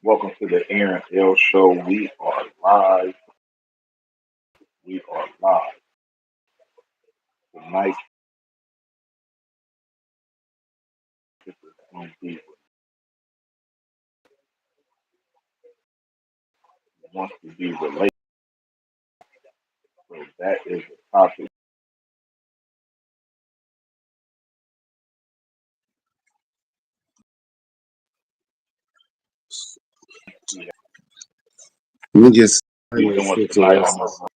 Welcome to the Aaron L Show. We are live. We are live tonight. This is going to be wants to be related. So that is the topic. We Let me just be turn this doing shit to tonight us. on the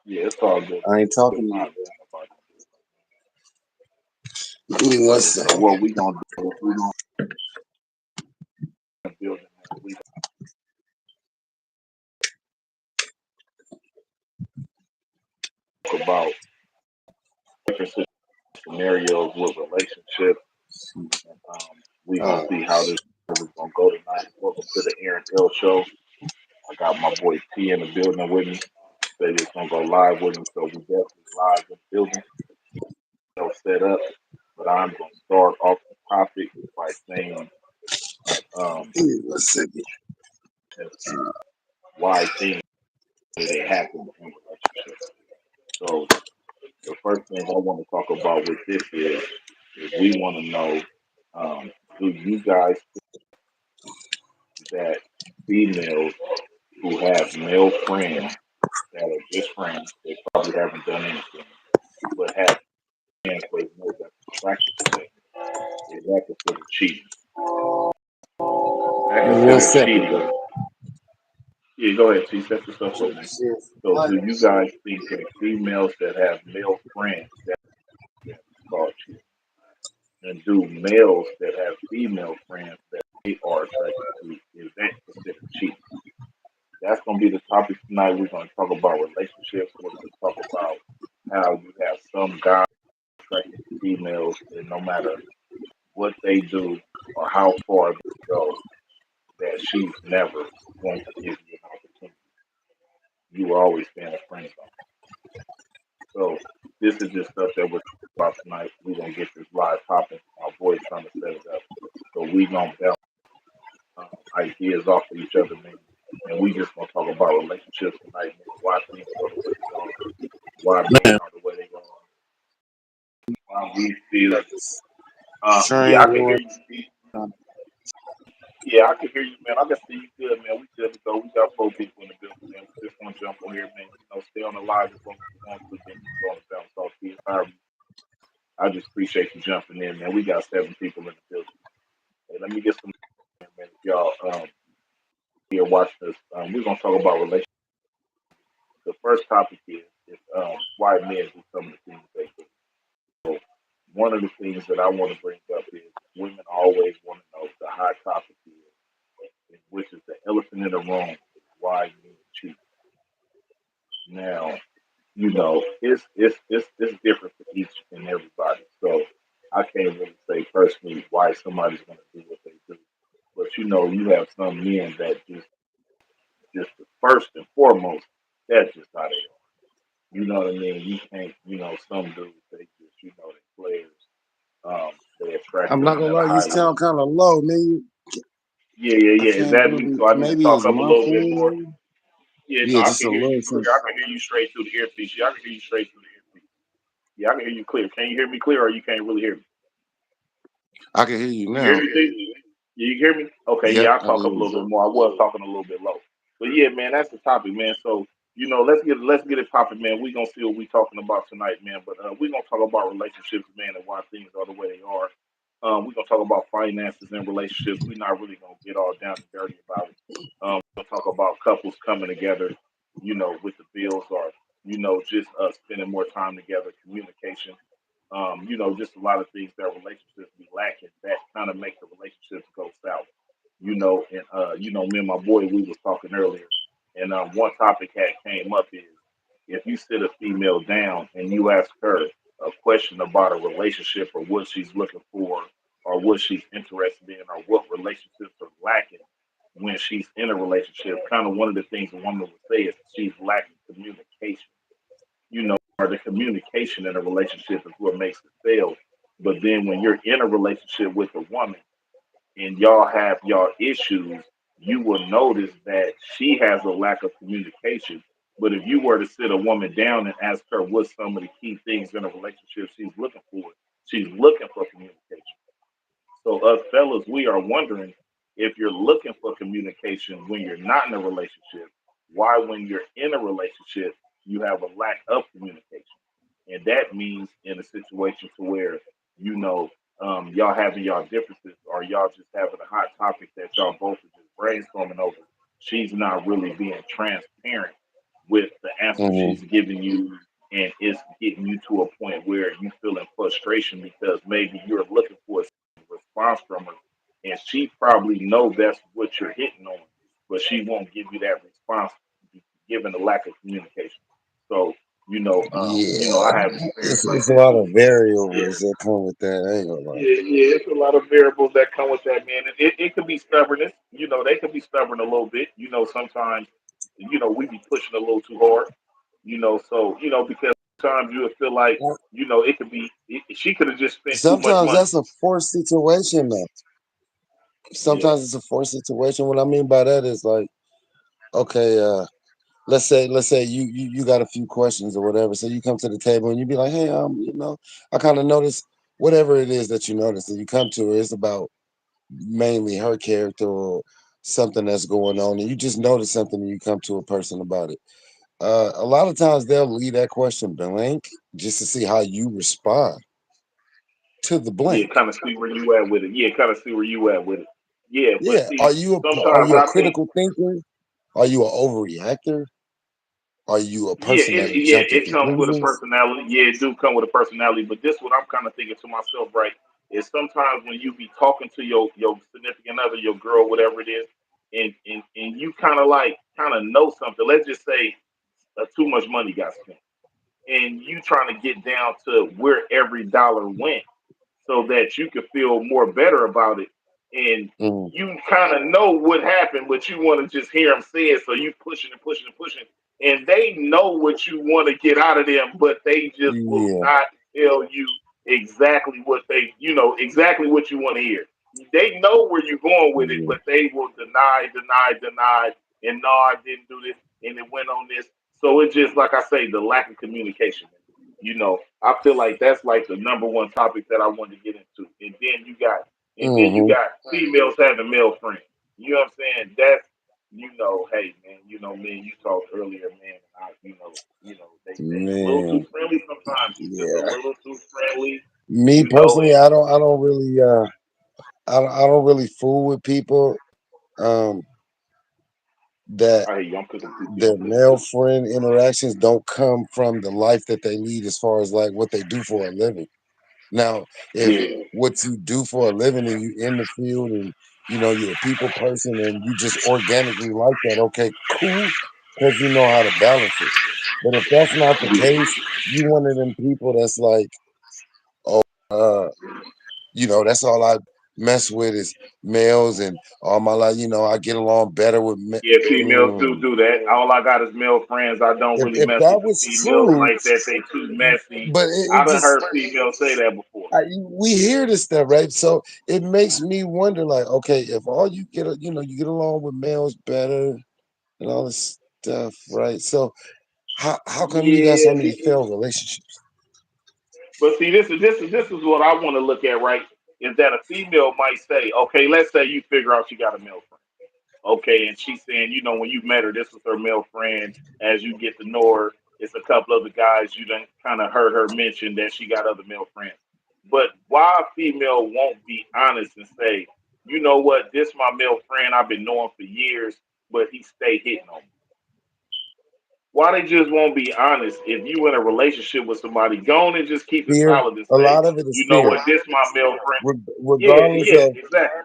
yeah, it's all good. I ain't It's talking to not you. bad about Give me one it. So second. what we gonna do is we gonna build it. We talk about different scenarios with relationships, and we gonna Oh, see how this is gonna go tonight. Welcome to the Aaron L Show. I got my boy T in the building with me. They just gonna go live with me, so we definitely live in the building. No set up, but I'm gonna start off the topic by saying give me one second. and why things they happen in relationships. So the first thing I want to talk about with this is we want to know, do you guys think that females who have male friends that are just friends, they probably haven't done anything, but have friends they know that's attracted to them, is that considered cheating? That Give me one considered second, cheating. bro. Yeah, go ahead, T. Set yourself up, man. Shit. So, do you guys think that females that have male friends that is called cheating, and do males that have female friends that they are attracted to, is that considered cheating? That's going to be the topic tonight. We're going to talk about relationships. We're going to talk about how you have some guys attracted to females, and no matter what they do or how far they go, that she's never going to give you an opportunity. You will always stay in a friend zone. So this is just stuff that we're talking about tonight. We're gonna get this live popping. My boy's trying to set it up. So we gonna bounce ideas off of each other, man. And we just gonna talk about relationships tonight, man. Why things go the way they are, why men are the way they are, why we feel. Yeah, Train I can hear going. you, Steve. Yeah, I can hear you, man. I can see you good, man. We good to go. We got four people in the building, man. We just want to jump on here, man. Stay on the live as long as you want to. Then you go on the bounce off here. I just appreciate you jumping in, man. We got seven people in the building. Hey, let me get some, man. If y'all here watching us, we're gonna talk about relationships. The first topic is why men do some of the things they do. So one of the things that I want to bring up is women always want to know the hot topic is, which is the elephant in the room, is why men cheat. Now, it's different for each and everybody. So I can't really say personally why somebody's going to do what they do. But you have some men that just the first and foremost, that's just how they are. You know what I mean? You can't, some dudes they just, they players. They attract I'm not women gonna at a lie, you high sound level. kind of low, man. Yeah, yeah, I yeah. Is can't that me? really. So I need to Maybe talk it's up a my little bit more. phone. Yeah, no, Yeah, I just can a hear little you clear. I sense. can hear you straight through the earpiece. Yeah, I can hear you straight through the earpiece. Yeah, I can hear you clear. Can you hear me clear, or you can't really hear me? I can hear you You hear now. me, Steve? You hear me? Okay, Yep, yeah, I'll I can talk hear up a you. little bit more. I was talking a little bit low. But yeah, man, that's the topic, man. So, let's get it popping, man. We gonna see what we talking about tonight, man. But we gonna talk about relationships, man, and why things are the way they are. We're gonna talk about finances and relationships. We're not really gonna get all down and dirty about it. We're gonna talk about couples coming together, with the bills or, just spending more time together, communication, just a lot of things that relationships be lacking that kind of make the relationships go south. And me and my boy, we was talking earlier, and one topic had came up is if you sit a female down and you ask her a question about a relationship or what she's looking for or what she's interested in or what relationships are lacking when she's in a relationship, kind of one of the things a woman would say is she's lacking communication, or the communication in a relationship is what makes it fail. But then when you're in a relationship with a woman, and y'all have y'all issues, you will notice that she has a lack of communication. But if you were to sit a woman down and ask her what some of the key things in a relationship she's looking for communication. So us fellas, we are wondering if you're looking for communication when you're not in a relationship, why when you're in a relationship you have a lack of communication. And that means in a situation to where, you know, y'all having y'all differences or y'all just having a hot topic that y'all both are just brainstorming over. She's not really being transparent with the answer Mm-hmm. she's giving you, and it's getting you to a point where you feel in frustration because maybe you're looking for a response from her, and she probably know that's what you're hitting on, but she won't give you that response given the lack of communication. So Yeah, I have experienced like it's a that lot too. of Yeah, variables that come with that. I ain't gonna lie. yeah, it's a lot of variables that come with that, man. And it could be stubbornness. They could be stubborn a little bit. Sometimes, we be pushing a little too hard. Because sometimes you would feel like, Well, it could be, she could have just spent too much sometimes money. that's a forced situation, though. Yeah, Sometimes it's a forced situation. What I mean by that is like, okay, let's say you got a few questions or whatever. So you come to the table and you be like, hey, I kind of noticed whatever it is that you notice, and you come to her. It's about mainly her character or something that's going on, and you just notice something and you come to a person about it. A lot of times they'll leave that question blank just to see how you respond to the yeah, blank. kind of see where you at with it. Yeah, kind of see where you at with it. Yeah, but Yeah, see, are sometimes you a I think, critical thinker? Are you an overreactor? Are you a yeah, person that'll jump to it comes with a conclusions? personality. Yeah, it do come with a personality. But this, what I'm kind of thinking to myself, right, is sometimes when you be talking to your significant other, your girl, whatever it is, and you kind of know something. Let's just say too much money got spent, and you trying to get down to where every dollar went so that you could feel more better about it. And Mm, you kind of know what happened, but you want to just hear them say it. So you pushing and pushing and pushing. And they know what you want to get out of them, but they just will yeah, not tell you exactly what you want to hear. They know where you're going with it, yeah. but they will deny, and no, I didn't do this, and it went on this. So it's just like I say, the lack of communication. I feel like that's like the number one topic that I wanted to get into. And then you Hmm. got females having male friends. You know what I'm saying? Hey man, me and you talked earlier, man. They a little too Man, friendly sometimes. Just a yeah. little too friendly, Me personally, and I don't really I don't really fool with people um that I hear you. I'm cooking too. their I'm cooking male too. friend interactions don't come from the life that they lead as far as like what they do for a living. Now, if Yeah, what you do for a living and you in the field and you're a people person and you just organically like that, okay, cool, because you know how to balance it. But if that's not the yeah, case, you one of them people that's like, oh, uh, that's all I mess with is males and all my life, I get along better with yeah. Females do mm. do that. All I got is male friends. I don't If really if mess that with the was females true, like that. They too messy. but it I done just heard females say that before. we hear this stuff, right? So it makes me wonder, like, okay, if all you get, you get along with males better and all this stuff, right? So how come you got so Yeah, many failed relationships? but see, this is what I want to look at, right? Is that a female might say, okay, let's say you figure out she got a male friend, okay, and she's saying, when you met her, this was her male friend. As you get to know her, it's a couple other guys you done kind of heard her mention that she got other male friends. But why a female won't be honest and say, you know what, this my male friend I've been knowing for years, but he stay hitting on me. Why they just won't be honest? If you in a relationship with somebody, go on and just keep it Fear. solid and A say, lot of it is you know fear. what, this my male friend. Yeah, Regardless yeah, of exactly.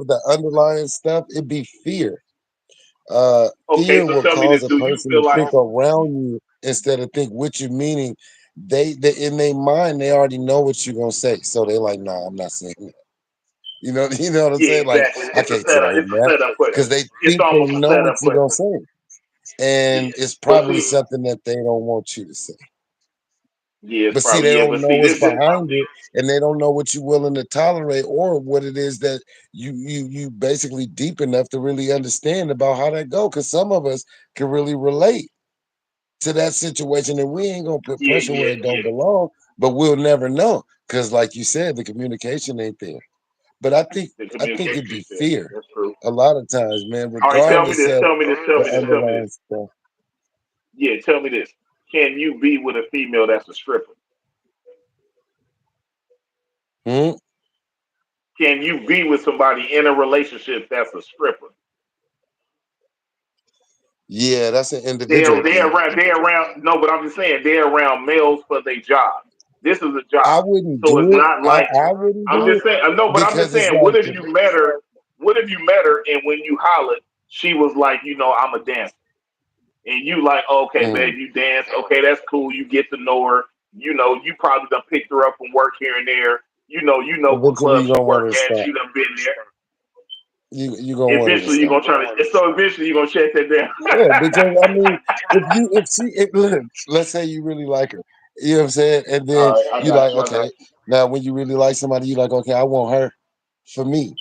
the underlying stuff, it be fear. Okay, Fear so will tell me cause this: a do you person to feel like think around you instead of think with you. Meaning, they in their mind they already know what you're gonna say, so they like, nah, I'm not saying that. You know what I'm yeah, saying? Like, exactly? I It's a can't tell setup. him It's a that setup question. because they It's think they almost a know what setup you're gonna question. say, Yeah, and it's but probably see, something that they don't want you to say. Yeah, it's But see, probably they yeah. don't But see, know what's this is behind it, and they don't know what you're willing to tolerate or what it is that you basically deep enough to really understand about how that go. Because some of us can really relate to that situation, and we ain't gonna put yeah, pressure yeah, where it don't yeah. belong. But we'll never know because, like you said, the communication ain't there. But The I think it'd communication be is there. fear That's true. a lot of times, man, All right, tell me regardless this. of Tell me this. Tell the me this. Tell me this. underlying stuff. Yeah, tell me this. Can you be with a female that's a stripper? Hmm? Can you be with somebody in a relationship that's a stripper? Yeah, that's an They're individual they're thing. around they're around no, but I'm just saying they're around males for their job. This is a I job. wouldn't So it's do it. not like I wouldn't I'm do just it saying no, but I'm just because it's saying, what like, if you met her? What if you met her and when you hollered, she was like, I'm a dancer. And you like, okay, mm, babe, you dance, okay, that's cool. You get to know her. You probably done picked her up from work here and there. You know what eventually club you're she gonna want work her to at. stop. She done been there. You gonna want her to Eventually, you're stop. gonna try to. So eventually, you're gonna check that down. Yeah, because I mean, if she look, let's say you really like her, you know what I'm saying, and All then right, I you got like, you. I got okay, now when you really like somebody, you like, okay, I want her for me.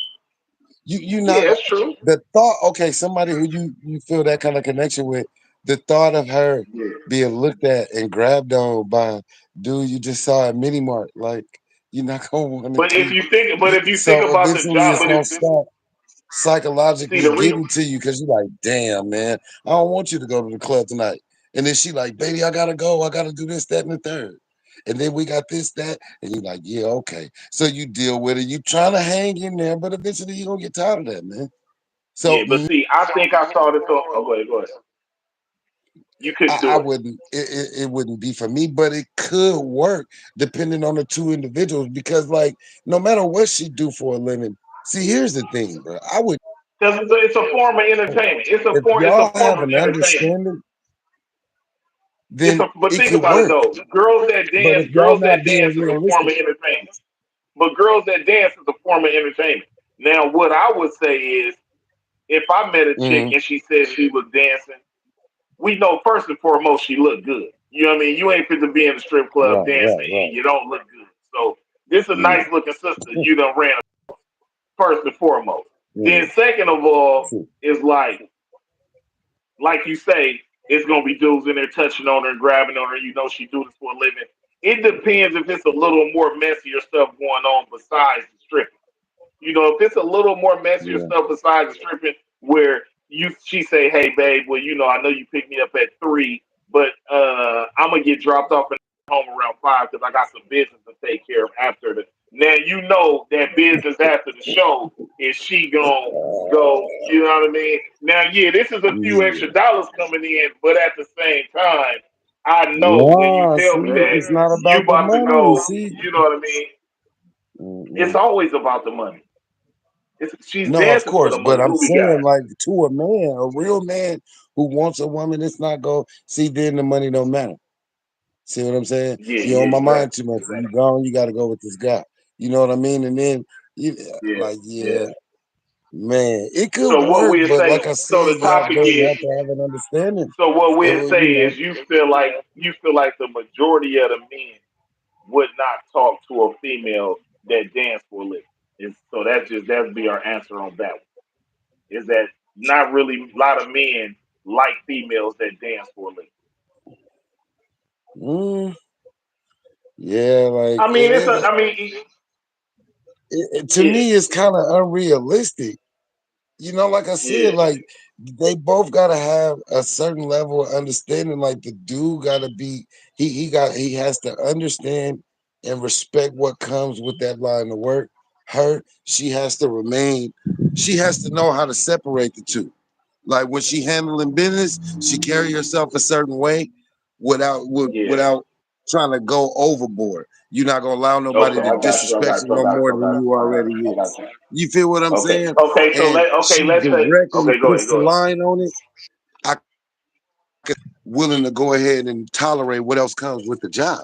You you. not Yeah, it's true. the thought, okay, somebody who you feel that kind of connection with, the thought of her Yeah, being looked at and grabbed on by a dude you just saw at Mini Mart, like you're not gonna want to keep. but if you think So about the eventually, job, it's gonna start see psychologically the re getting to you because you're like, damn, man, I don't want you to go to the club tonight. And then she like, baby, I gotta go. I gotta do this, that, and the third. And then we got this, that, and you're like, yeah, okay. So you deal with it. You trying to hang in there, but eventually you're gonna get tired of that, man. yeah, So but see, I think I saw this on. Oh, go ahead, go ahead. You couldn't I do it. wouldn't. It wouldn't be for me, but it could work depending on the two individuals. Because like, no matter what she do for a living, see, here's the thing, bro. I would Because it's a form of entertainment. if It's a y'all form have of an entertainment. understanding, then But it think could about it work. though. But if y'all Girls not that being dance is a form realistic, of entertainment. But girls that dance is a form of entertainment. Now, what I would say is, if I met a chick mm, and she said she was dancing, we know first and foremost she looked good. You know what I mean? You ain't fit to be in a strip club right, dancing right, and right, you don't look good. So this is a mm, nice looking sister you done ran first and foremost. Then mm, second of all true, is like you say, it's gonna be dudes in there touching on her and grabbing on her. You know she do this for a living. It depends if it's a little more messier stuff going on besides the stripping. If it's a little more messier yeah, stuff besides the stripping, where she say, "Hey, babe, well, I know you picked me up at 3, but I'm gonna get dropped off and home around 5 because I got some business to take care of after the." Now you know that business after the show is she gonna go. You know what I mean? Now, yeah, this is a few extra yeah. dollars coming in, but at the same time, I know when you No, tell see, me that it's not you about the about to money. go. See, You know what I mean? It's mm-mm. always about the money. She's No, of dancing for the course, but money. I'm Who we got? saying like to a man, a real man who wants a woman, it's not go see. Then the money don't matter. See what I'm saying? Yeah, You on yeah, my mind exactly, too much. You exactly. gone, you got to go with this guy. You know what I mean? And then, you, Yeah, like, yeah. yeah, man, it could So what work, we'll but say. like I So said, the y'all topic both is. have to have an understanding. So what It we'll will, say is you feel like the majority of the men would not talk to a female that dance for a living. So that'd be our answer on that one. Is that not really a lot of men like females that dance for a living? mm, yeah, like I mean, it's a. I mean, to yeah, me, it's kind of unrealistic. You know, like I said, yeah. like they both gotta have a certain level of understanding. Like the dude gotta be he has to understand and respect what comes with that line of work. She has to remain, she has to know how to separate the two. Like when she handling business, she carry herself a certain way Yeah. without trying to go overboard. You're not gonna allow nobody Okay, to I got you. I disrespect got you you. I no got more you. I than got you you. I got already you. I got is. you. You feel what I'm Okay. saying? Okay. So And okay. she Let's say. directly Okay. Go puts ahead. the Go ahead. line on it. I willing to go ahead and tolerate what else comes with the job.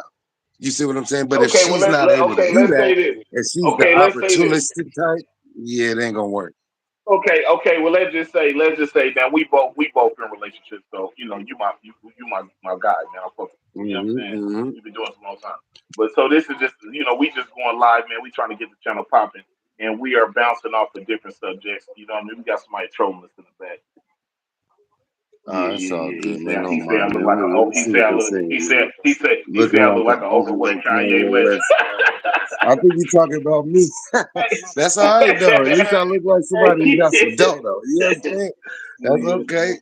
You see what I'm saying? But if Okay. Well, she's not able to okay. do Let's say that, this. and she's the Okay. Let's say this. opportunistic type, yeah, it ain't gonna work. Okay. Well, let's just say now we both in relationships. So you my guy, man. I'm fucking, you know what I'm saying? Hmm. We've been doing this a long time. But so this is just we just going live, man. We trying to get the channel popping, and we are bouncing off of different subjects. You know what I mean? We got somebody trolling us in the back. Yeah, That's yeah, all yeah. He good, man. said No he said I mind, look man. like a We'll he see said what I they look say, he man. said he said he said Looking I like look an like an overweight overweight Kanye Kanye West. West. I think you're talking about me. That's all right, though. At least I look like somebody who got some dough, though. You know what I'm saying? That's okay.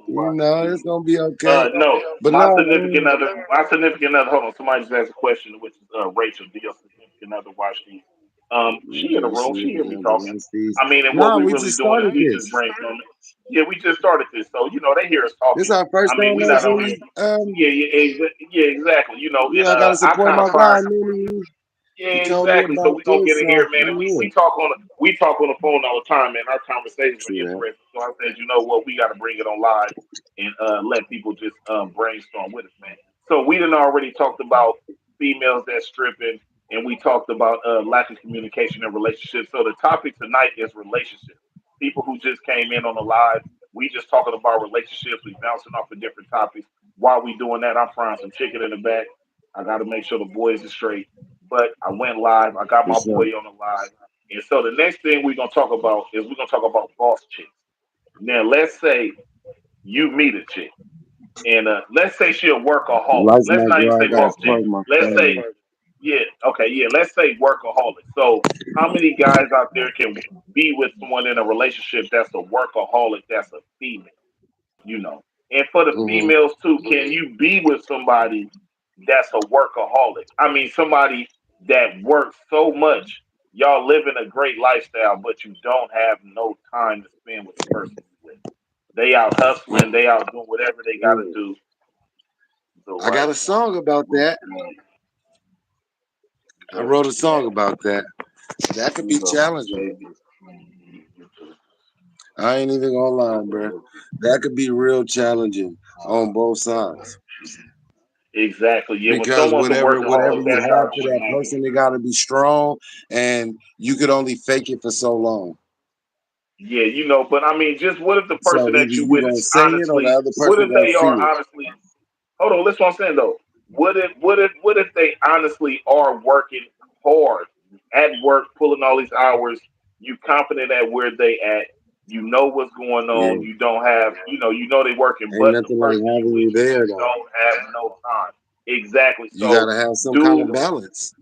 You know, it's gonna be okay. No, But my no, significant other, my significant other. Hold on, somebody just asked a question, which is Rachel. Do your significant other watch these? She in the room. She hear me talking. I mean, and what nah, we we really just doing is started we just this. brainstorming. Yeah, we just started this, so they hear us This talking. our first I mean, time we not on here. actually. Yeah, exactly. And I gotta I support kind my of guy, find. man. He Yeah, told me exactly. So about we gonna get this, in so here, man, and we yeah, talk on the phone all the time, man. Our conversations are true that. interesting. So I said, you know what, we got to bring it on live and let people just brainstorm with us, man. So we done already talked about females that stripping, and we talked about lack of communication in relationships. So the topic tonight is relationships. People who just came in on the live, we just talking about relationships. We bouncing off of different topics. While we doing that, I'm frying some chicken in the back. I got to make sure the boys are straight, but I went live. I got For my sure. boy on the live. And so the next thing we're gonna talk about is we're gonna talk about boss chicks. Now let's say you meet a chick and let's say she a workaholic. Lights Let's might not even go. I say gotta boss chick. plug my Let's say phone. yeah, okay, yeah, let's say workaholic. So how many guys out there can be with someone in a relationship that's a workaholic, that's a female? you know. And for the Hmm. females too, can you be with somebody that's a workaholic? I mean, somebody that works so much, y'all living a great lifestyle, but you don't have no time to spend with the person you with. They out hustling, they out doing whatever they got to Mm. do. The I got right a woman song about will that. come I just wrote a song as about that. That could be the challenging. baby. I ain't even gonna lie, bro. That could be real challenging on both sides Exactly. Yeah, when because someone's a whatever workaholic, you that type have of for that woman. person, they gotta be strong, and you could only fake it for so long. Yeah, but I mean, just what if the So person either that you you with gonna is say it or the honestly, other what person if gonna they are feel it. honestly, hold on, listen what I'm saying though. What if they honestly are working hard at work, pulling all these hours, you confident at where they at, you know what's going on, Yeah, you don't have, they working, ain't but the nothing like person you having with, you you there just though. don't have no time. Exactly. You So gotta have some kind of do balance.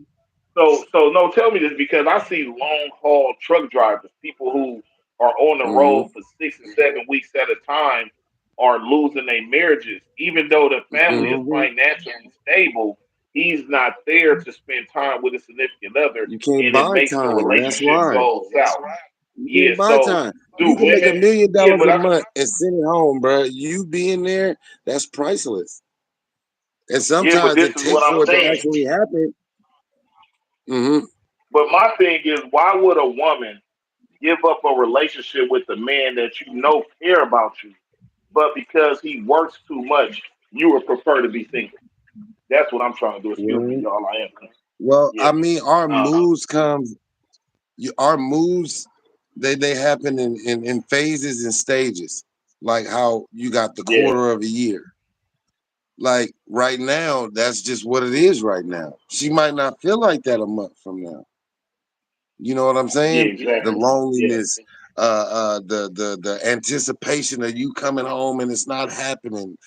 so no, tell me this because I see long haul truck drivers, people who are on the road Hmm. for 6 and 7 weeks at a time, are losing their marriages. Even though the family is Hmm. financially stable, he's not there to spend time with a significant other, You can't and it buy makes the time. That's relationship why. go south. You Yeah. can't buy So time. do You can make women? $1 million Yeah, but a month and send it home, bro. You being there, that's priceless. And yeah, but sometimes this it is what takes I'm for it to saying. actually happen. Hmm. But my thing is, why would a woman give up a relationship with a man that you know care about you, but because he works too much, you would prefer to be single? That's what I'm trying to do. Excuse me, Hmm. y'all. I am. Well, Yeah. I mean, our Uh, moves comes. Our moves, they happen in phases and stages. Like how you got the yeah. quarter of a year. Like right now, that's just what it is right now. She might not feel like that a month from now. You know what I'm Yeah. saying? The Exactly. Yeah. loneliness, the anticipation of you coming home and it's not happening.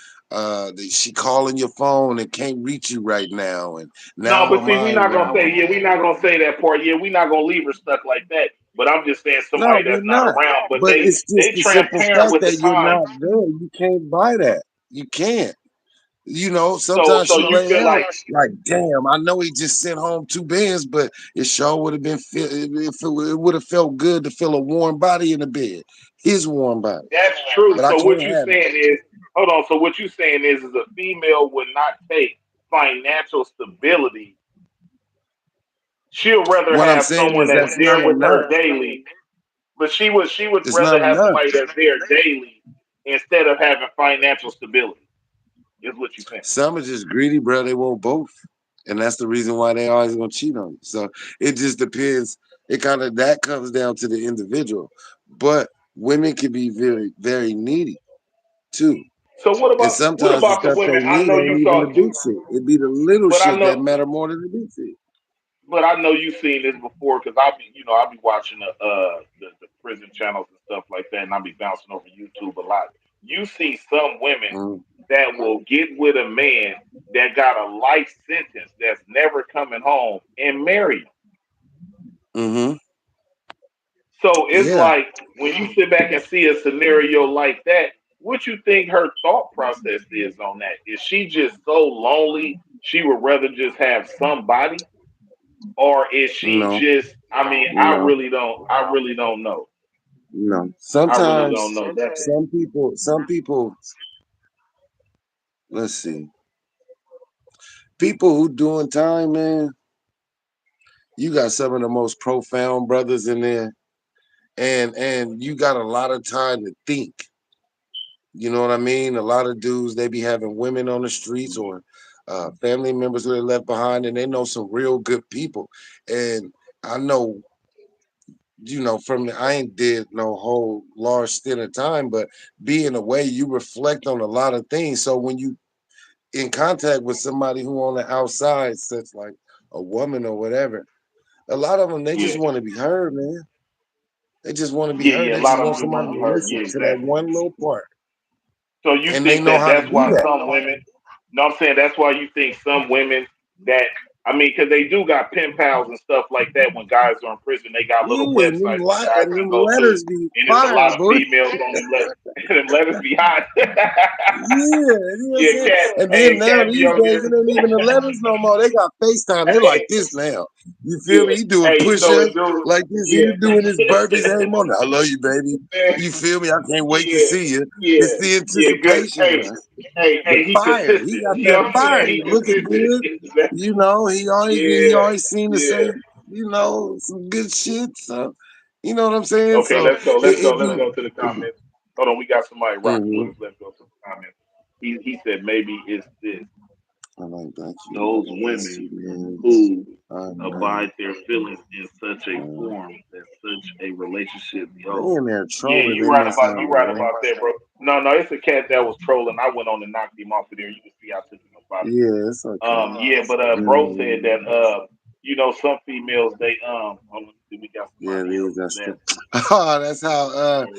She calling your phone and can't reach you right now, and No, now but her see, we're mind not gonna say. gone. Yeah, we're not gonna say that part. Yeah, we're not gonna leave her stuck like that. But I'm just saying No, somebody we're that's not not. around, but But they it's just they the simple transparent fact with the that you're time. not there. You can't buy that. You can't. So Sometimes so she you lay feel out like like, damn, I know he just sent home 2 bands, but it sure would have been, it would have felt good to feel a warm body in the bed, his warm body. that's true. But I So what can't you have it. saying is, hold on. So what you saying is a female would not take financial stability. She'll rather What I'm have saying someone is that's that's not there with enough. her daily, but she would It's rather not have enough. somebody that's there daily instead of having financial stability. Is what you saying? Some are just greedy, bro. They want both. And that's the reason why they always gonna cheat on you. So it just depends. It kind of that comes down to the individual. But women can be very, very needy too. So And what sometimes the about the stuff they women? I need know ain't you even the talk to, big shit. It be the little but I shit that know, matter more than the big shit. but I know you've seen this before because I be watching the prison channels and stuff like that, and I be bouncing over YouTube a lot. You see some women Mm, that will get with a man that got a life sentence that's never coming home and marry him. mm-hmm. So it's Yeah. like when you sit back and see a scenario like that, what you think her thought process is on that? Is she just so lonely she would rather just have somebody? Or is she No. just I mean, No. I really don't know. No. I really don't Sometimes know. That's some people, let's see. People who doing time, man, you got some of the most profound brothers in there. And you got a lot of time to think. You know what I mean? A lot of dudes, they be having women on the streets or family members who they left behind, and they know some real good people. And I know, I ain't did no whole large stint of time, but being away, you reflect on a lot of things. So when you in contact with somebody who on the outside, such like a woman or whatever, a lot of them, they yeah. just want to be heard, man. They just want to be Yeah, heard. yeah, a They lot just of want them just want somebody to be to heard. listen Yeah, to that exactly. one little part, So you and they think know that how to that's do why that. some women, no, I'm saying that's why you think some women that, I mean, because they do got pen pals and stuff like that when guys are in prison, they got little Yeah, websites that guys and can them go to, letters be and it's a fire, lot of boy. females on them letters, and them letters be hot. Yeah, you know what I'm Yeah, saying? cat, And then hey, now cat be these on days it ain't even the there. letters no more. They got FaceTime. They like Hey, this now. You feel yeah, me? He doing hey, you know push-ups what, dude? like this. He doing his Yeah. burpees every morning. I love you, baby. You feel me? I can't wait to Yeah, see you. yeah, It's the yeah. Good. anticipation, Hey, man. The he fire. He consistent. got You that know what I'm fire. saying? He He looking consistent. good. He Yeah, always seem to say, yeah. some good shit. So you know what I'm saying? Okay, So let's go. it Let's be go to the comments. Hold on, we got somebody rocking with Mhm. us. Let's go to the comments. He said maybe it's this I like that those you last women 2 minutes. who I'm ready. abide their feelings in such a Uh, form that such a relationship they goes. in there Yeah, trolling. They must have, you right man. about that, bro. No, no, it's a cat that was trolling. I went on and knocked him off of there. You can see I took him up out of there. Yeah, it's okay. Yeah, but bro said that some females they hold on, let me see, we got Yeah, somebody else these are that still. Oh, that's how oh yeah,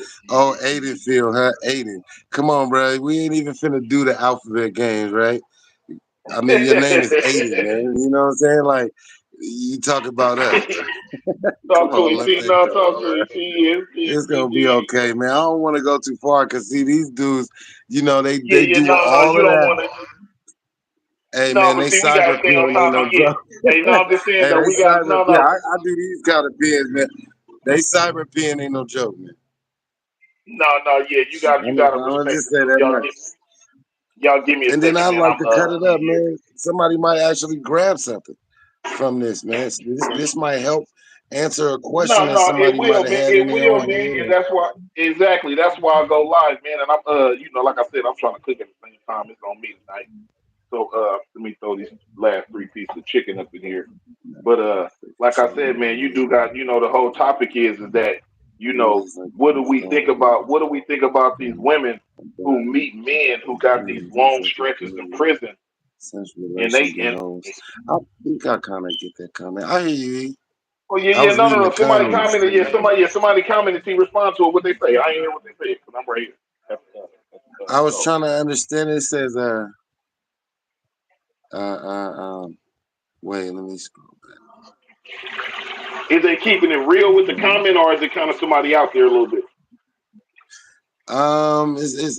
Aiden feel, huh? Aiden. Come on, bro. We ain't even finna do the alphabet games, right? I mean, your name is Aiden, man. You know what I'm saying? Like, you talk about us. Come talk to on, him. let See, that no, talk go, to him. man. It's He gonna be did. okay, man. I don't want to go too far because see these dudes, Yeah, they yeah, do no, no, all you of don't that. want to. Hey, No, man, but they see, we gotta cyber stay on pen ain't no topic. Yeah, hey, no, joke. I'm just saying Hey, though, they we got cyber, no, yeah, no, I do these kind of pins, man. They cyber pen ain't no joke, man. no, no. Yeah, you gotta I'm gonna respect just it say too. that much. Y'all give me a And then I second, man. like I'm to cut it up, yeah. man. Somebody might actually grab something from this, man. So this might help answer a question No, that no, it somebody might will, have man. had in It their will, own man. head. And that's why, exactly. That's why I go live, man. And I'm, like I said, I'm trying to cook at the same time. It's on me tonight. So, let me throw these last three pieces of chicken up in here. But, like I said, man, you do got, the whole topic is that, what do we think about these women who meet men who got these long stretches in prison, Since and relations and and hoes. I think I kind of get that comment. I hear you. E. oh yeah, I yeah, was no, no, reading no. the Somebody comments. commented, somebody commented. He respond to it. What they say? I ain't hear what they say because I'm right here. I was So, trying to understand. It says, wait, let me scroll. is they keeping it real with the comment, or is it kind of somebody out there a little bit?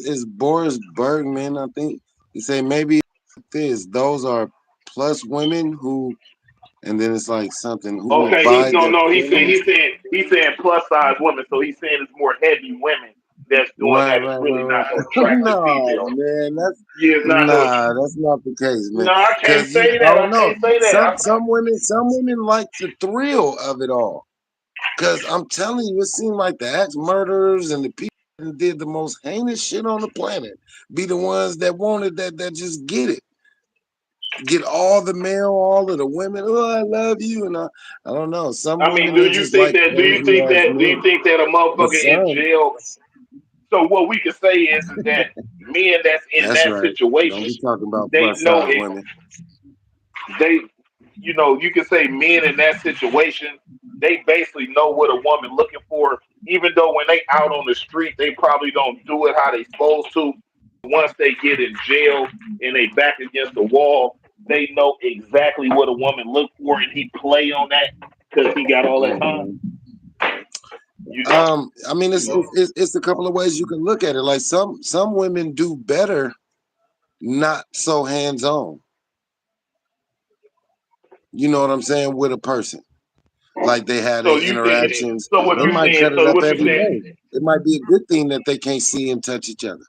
It's Boris Bergman, I think. He say maybe this. Those are plus women who, and then it's like something who Okay, abide no, their no. feelings. He's saying plus size women. So he's saying it's more heavy women that's doing Right, that. It's right, really right, not no right. attractive No, females. man, Yeah, it's not no. that's not the case, man. No, I can't Cause say I that. don't I know. can't say that. Some women like the thrill of it all. Cause I'm telling you, it seemed like the axe murderers and the people that did the most heinous shit on the planet be the ones that wanted that just get it. get all the male, all of the women. Oh, I love you, and I don't know. Some I mean, women they just like crazy ass do you men, think that a but motherfucker in some. jail? So what we can say is that men that's in That's that right. Don't situation, be talking about they plus know size it. women. They, you can say men in that situation, they basically know what a woman looking for. Even though when they out on the street, they probably don't do it how they supposed to. Once they get in jail and they back against the wall, they know exactly what a woman look for, and he play on that because he got all that time. Hmm. You know, I mean, it's a couple of ways you can look at it. Like some women do better not so hands on. You know what I'm saying with a person. Like they had so their you think interactions. so? What They you might saying? cut it So up what you every saying? day. It might be a good thing that they can't see and touch each other,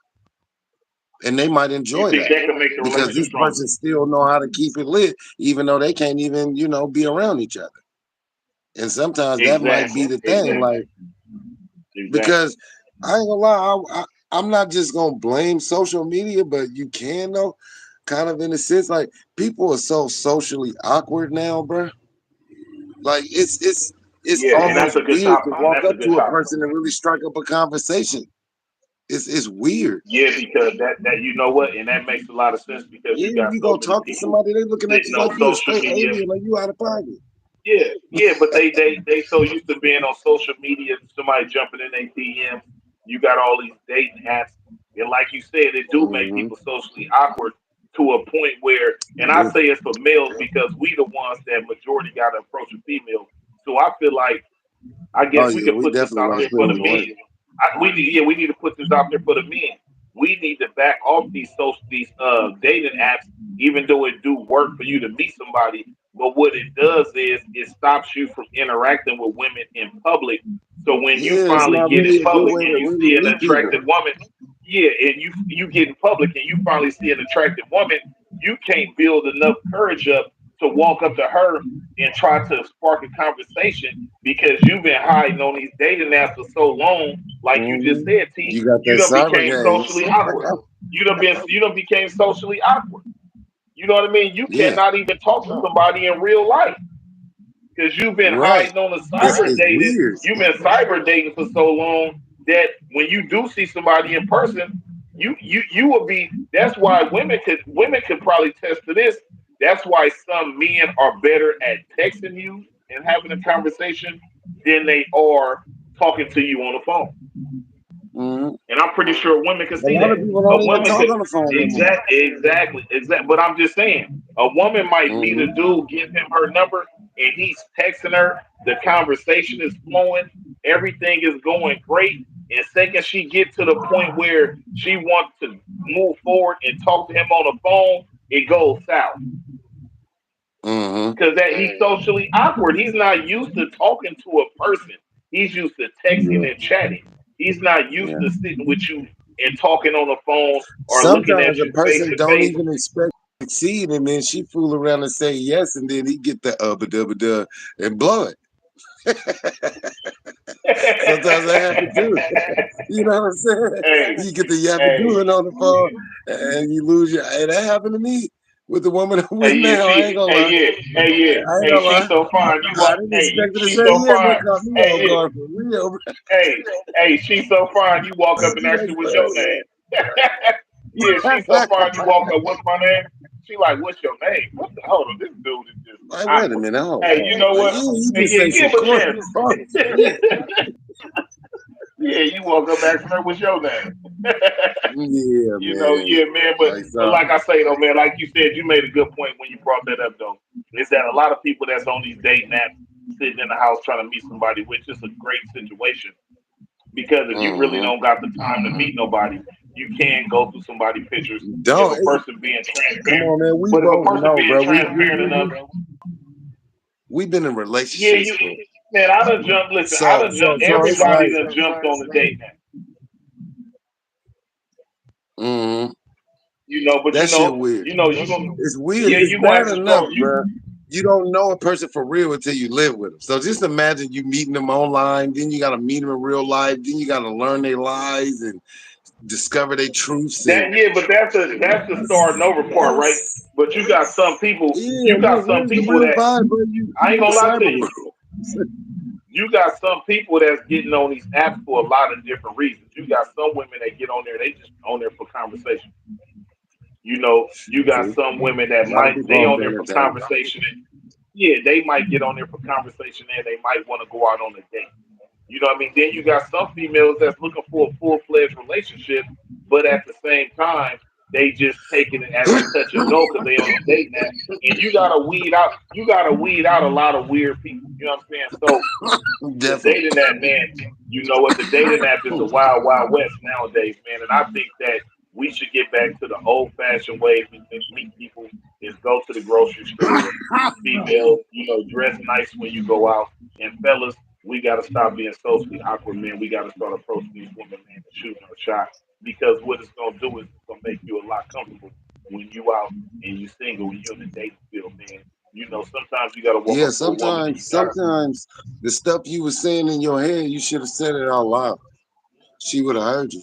and they might You enjoy think that that can make the because relationship this stronger? person still know how to keep it lit, even though they can't even be around each other. And sometimes that might Exactly. be the thing, Exactly. like Exactly. because I ain't gonna lie, I'm not just gonna blame social media, but you can though, kind of in a sense, like people are so socially awkward now, bro. Like it's Yeah, and that's almost a good weird to topic. And walk that's a up good to a topic. person and really strike up a conversation. It's weird. Yeah, because that you know what, and that makes a lot of sense because Yeah, you got you so go many talk to people somebody, they looking at sitting you like on you a social straight media. alien, like you out of pocket. Yeah, yeah, but they so used to being on social media, somebody jumping in their DMs. You got all these dating apps, and like you said, it do make Hmm. people socially awkward to a point where, and I Yeah. say it's for males because we the ones that majority got to approach a female. So I feel like I Oh guess we yeah, could we put this definitely out want to there put for in the the work. men. We need to put this out there for the men. We need to back off these dating apps, even though it do work for you to meet somebody. But what it does is it stops you from interacting with women in public. So when you Yeah, it's finally not get really in a good public way and to you really see an meet people. attractive woman, yeah, and you get in public and you finally see an attractive woman, you can't build enough courage up to walk up to her and try to spark a conversation because you've been hiding on these dating apps for so long. Like you just Hmm. said, T, You got you that done cyber became games. socially awkward. You done became socially awkward. You know what I mean? You Yeah, cannot even talk to somebody in real life because you've been right. hiding on the cyber It's dating. weird. You've been cyber dating for so long that when you do see somebody in person, you will be. That's why women could probably test to this. That's why some men are better at texting you and having a conversation than they are talking to you on the phone. Hmm. And I'm pretty sure women can A see lot that. of people A don't even woman talk could on the phone no more. exactly. But I'm just saying, a woman might meet a Hmm. dude, give him her number, and he's texting her. The conversation is flowing, everything is going great. And second, she get to the point where she wants to move forward and talk to him on the phone, it goes south Hmm. because that he's socially awkward. He's not used to talking to a person. He's used to texting Yeah, and chatting. He's not used yeah. to sitting with you and talking on the phone or looking Sometimes at a you face person to don't face. even expect to succeed, and then she fool around and say yes, and then he get the ba duh and blow it. Sometimes that happens too. You know what I'm saying? Hey, You get the yappa hey, doing on the phone, and you lose your. Hey, that happened to me with the woman I'm hey, with yeah, now. I ain't gonna lie. I ain't hey, gonna she's lie. so fine. You I walk, didn't hey, expect her to she's say so yes. It fine. caught me Hey, off yeah, guard for real. she's so fine. You walk up and ask her what's your Yes, name. Yeah, she's so sir. fine. You walk up, what's my name? She like, what's your name? What the hold on? This dude is just Like, wait a awkward. minute. Hold Hey, you on. know Like, what? you Hey, just yeah, say some give a corny chance. fuck shit. Yeah, you walk up asking her what's your name. Yeah, man. Yeah, man. Like, But so. like I say though, man, like you said, you made a good point when you brought that up though. Is that a lot of people that's on these dating apps sitting in the house trying to meet somebody, which is a great situation because if you really Hmm. don't got the time to meet nobody, you can go through somebody's pictures. If Don't a person being come transparent, on, man. We but if a both person know, being bro. transparent enough, We've been in yeah, relationships you for man, I done jumped. Listen, I done jumped. so it's Everybody like, done jumped on the dating app. hmm But that shit weird. you gonna It's weird. yeah, It's you gonna have bad to enough, scroll. bro. you don't know a person for real until you live with them. So just imagine you meeting them online, then you got to meet them in real life, then you got to learn their lies and discover their truths. And That, yeah, but that's the starting over part, right? But yeah, you got some here's the people real that vibe, bro. I You ain't in the gonna lie to cyber you. world. You got some people that's getting on these apps for a lot of different reasons. You got some women that get on there, they just on there for conversation. You got See, some women that a lot of might people they on on for there for entertainment. conversation. Yeah, they might get on there for conversation and they might want to go out on a date. You know what I mean? Then you got some females that's looking for a full fledged relationship, but at the same time, they just taking it as a touch and go because they on the dating app. And you gotta weed out a lot of weird people. You know what I'm saying? So the Definitely. dating app, man, you know what? The dating app is the wild, wild west nowadays, man. And I think that we should get back to the old fashioned ways we meet people is go to the grocery store. Females, dress nice when you go out. And fellas, we got to stop being socially awkward, man. We got to start approaching these women, man, and shooting our shot. Because what it's going to do is it's going to make you a lot comfortable when you out and you single, when you're in the dating field, man. Sometimes you got to walk Yeah, up to a woman and you got to sometimes the stuff you were saying in your head, you should have said it out loud. She would have heard you.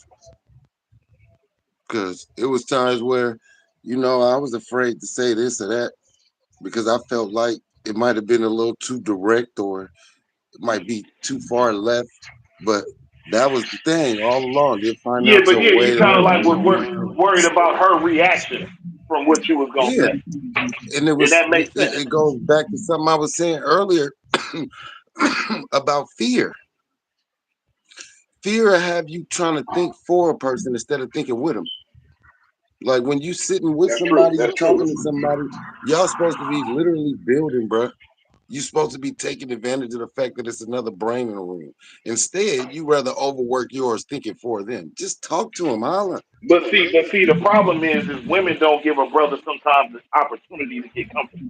Because it was times where, I was afraid to say this or that because I felt like it might have been a little too direct or it might be too far left. But that was the thing all along. They'll find Yeah, out but your yeah, you way of kind of living. like was worried about her reaction from what you was gonna Yeah, say, and and that makes sense. it goes back to something I was saying earlier about fear. Fear will have you trying to think for a person instead of thinking with them. Like when you sitting with That's true. somebody, you That's true. talking to somebody, y'all supposed to be literally building, bro. You supposed to be taking advantage of the fact that it's another brain in the room. Instead, you rather overwork yours thinking for them. Just talk to them, holla. But see, the problem is women don't give a brother sometimes the opportunity to get comfortable.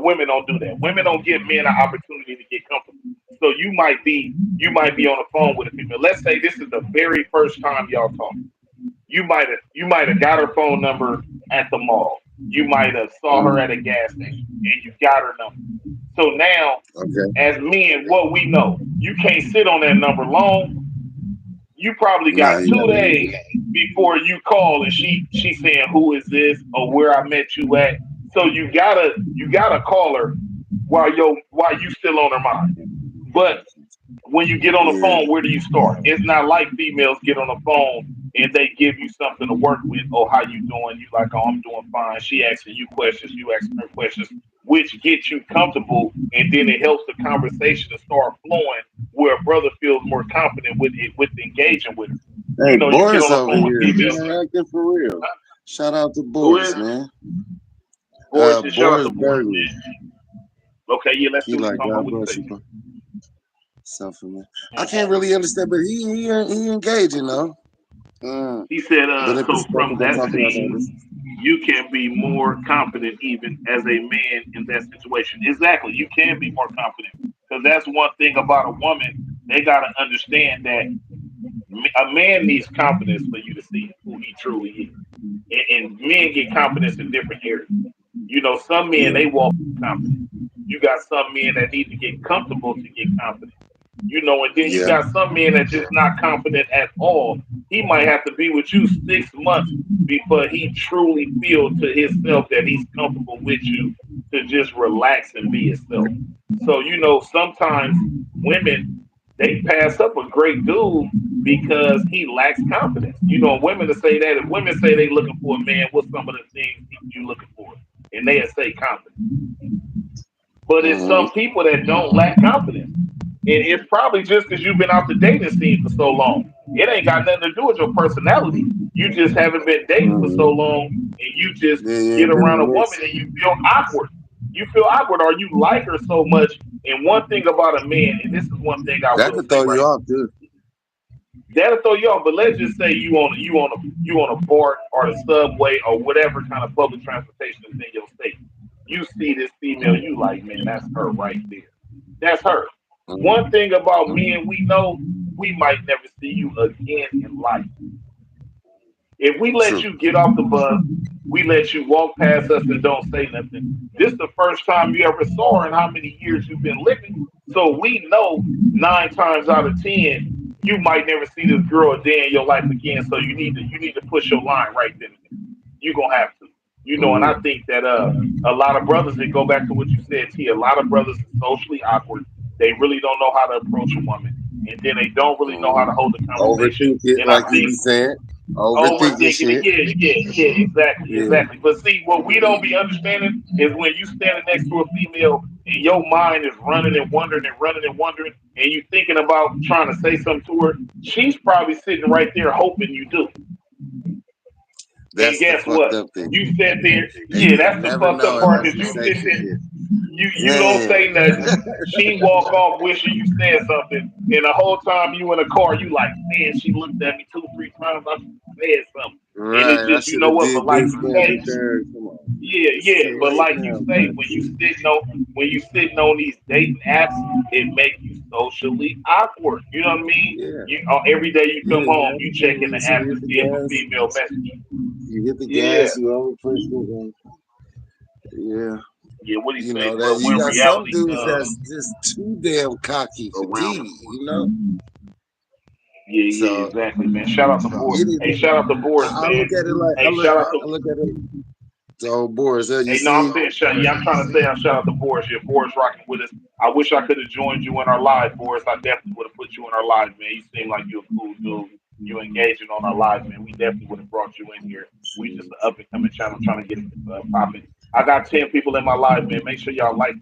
Women don't do that. Women don't give men an opportunity to get comfortable. So you might be on the phone with a female. Let's say this is the very first time y'all talk. You might have got her phone number at the mall. You might have saw her at a Mm, gas station and you got her number. So now, okay. as men, what we know, you can't sit on that number long. You probably Nah, got you 2 days gotta before you call and she saying who is this or where I met you at. So you gotta call her while you still on her mind. But when you get on the yeah. phone, where do you start? It's not like females get on the phone and they give you something to work with. Oh, how you doing? You like, oh, I'm doing fine. She asking you questions, you asking her questions, which gets you comfortable, and then it helps the conversation to start flowing where a brother feels more confident with engaging with her. Hey, You get Boris on the over phone with here, females. man, acting for real. Huh? Shout out to Who Boris, is man. Boris? And shout out Boris to Boris, Bergley. man. Okay, yeah, let's He see what he's like, talking about. God What he bless say? you, bro. Something, man. I can't really understand, but he engaging though. Mm. He said, But in so from perspective, I'm that talking about scene, this. you can be more confident even as a man in that situation. Exactly. You can be more confident because that's one thing about a woman. They got to understand that a man needs confidence for you to see who he truly is. And men get confidence in different areas. Some men, Yeah, they walk with confidence. You got some men that need to get comfortable to get confident. And then you yeah. got some men that just not confident at all. He might have to be with you 6 months before he truly feel to himself that he's comfortable with you to just relax and be himself. So sometimes women they pass up a great dude because he lacks confidence. Women to say that if women say they looking for a man, what's some of the things you looking for? And they say confidence. But it's Hmm. some people that don't lack confidence. And it's probably just because you've been out the dating scene for so long. It ain't got nothing to do with your personality. You just haven't been dating for so Hmm. long, and you just Yeah, you get ain't been in around the a woman mix. and you feel awkward. You feel awkward, or you like her so much. And one thing about a man, and this is one thing I That will could say, throw you right? off too. That'll throw you off. But let's just say you on a BART or the subway or whatever kind of public transportation is in your state. You see this female, you like, man, that's her right there. That's her. One Hmm. thing about men, we know we might never see you again in life. If we let True. you get off the bus, We let you walk past us and don't say nothing. This the first time you ever saw her in how many years you've been living. So we know 9 times out of 10 you might never see this girl a day in your life again. So you need to push your line right then and there. You're gonna have to. And I Mm, think that a lot of brothers, and go back to what you said, T, a lot of brothers are socially awkward. They really don't know how to approach a woman, and then they don't really know how mm. to hold a conversation. Overthink it, And I like you think be saying. Overthinking overthinking it. shit. Yeah, yeah, yeah, exactly, Yeah. exactly. But see, what we don't be understanding is when you standing next to a female and your mind is running and wondering and running and wondering, and you thinking about trying to say something to her, she's probably sitting right there hoping you do. And That's the guess fucked what? up thing. You sat there. And Yeah, you that's the never fucked up know part. unless Cause you you say sit some there, shit. you don't Man. say nothing. She walk off wishing you said something, and the whole time you in the car, you like, man, she looked at me 2, 3 times. I should have said something, and it's Right. I just, you should know have what? But did like this, you that, the say, third. Come on. yeah, It's yeah. too But late like you now, say, type shit. when you sitting on these dating apps, it make you socially awkward. You know what I mean? Yeah. Every day you come Yeah, home, man. you So, checking the so app you to hit the see if a gas. female message you. You hit the Yeah, gas, you over push it. Yeah. yeah. What do you You say? know that But you when got some reality dudes comes that's just too damn cocky for around, TV. yeah, yeah, So exactly, man. Shout out to Boris. Hey, anything, shout out to Boris, I man. look at it like Hey, shout out to. I look at it. So Boris, you Hey, no, I'm see, saying, yeah, I'm trying to say, shout out to Boris. Yeah, Boris rocking with us. I wish I could have joined you in our live, Boris. I definitely would have put you in our live, man. You seem like you're a cool dude. You engaging on our live, man. We definitely would have brought you in here. We just see, an up and coming channel trying to get it popping. I got 10 people in my live, man. Make sure y'all like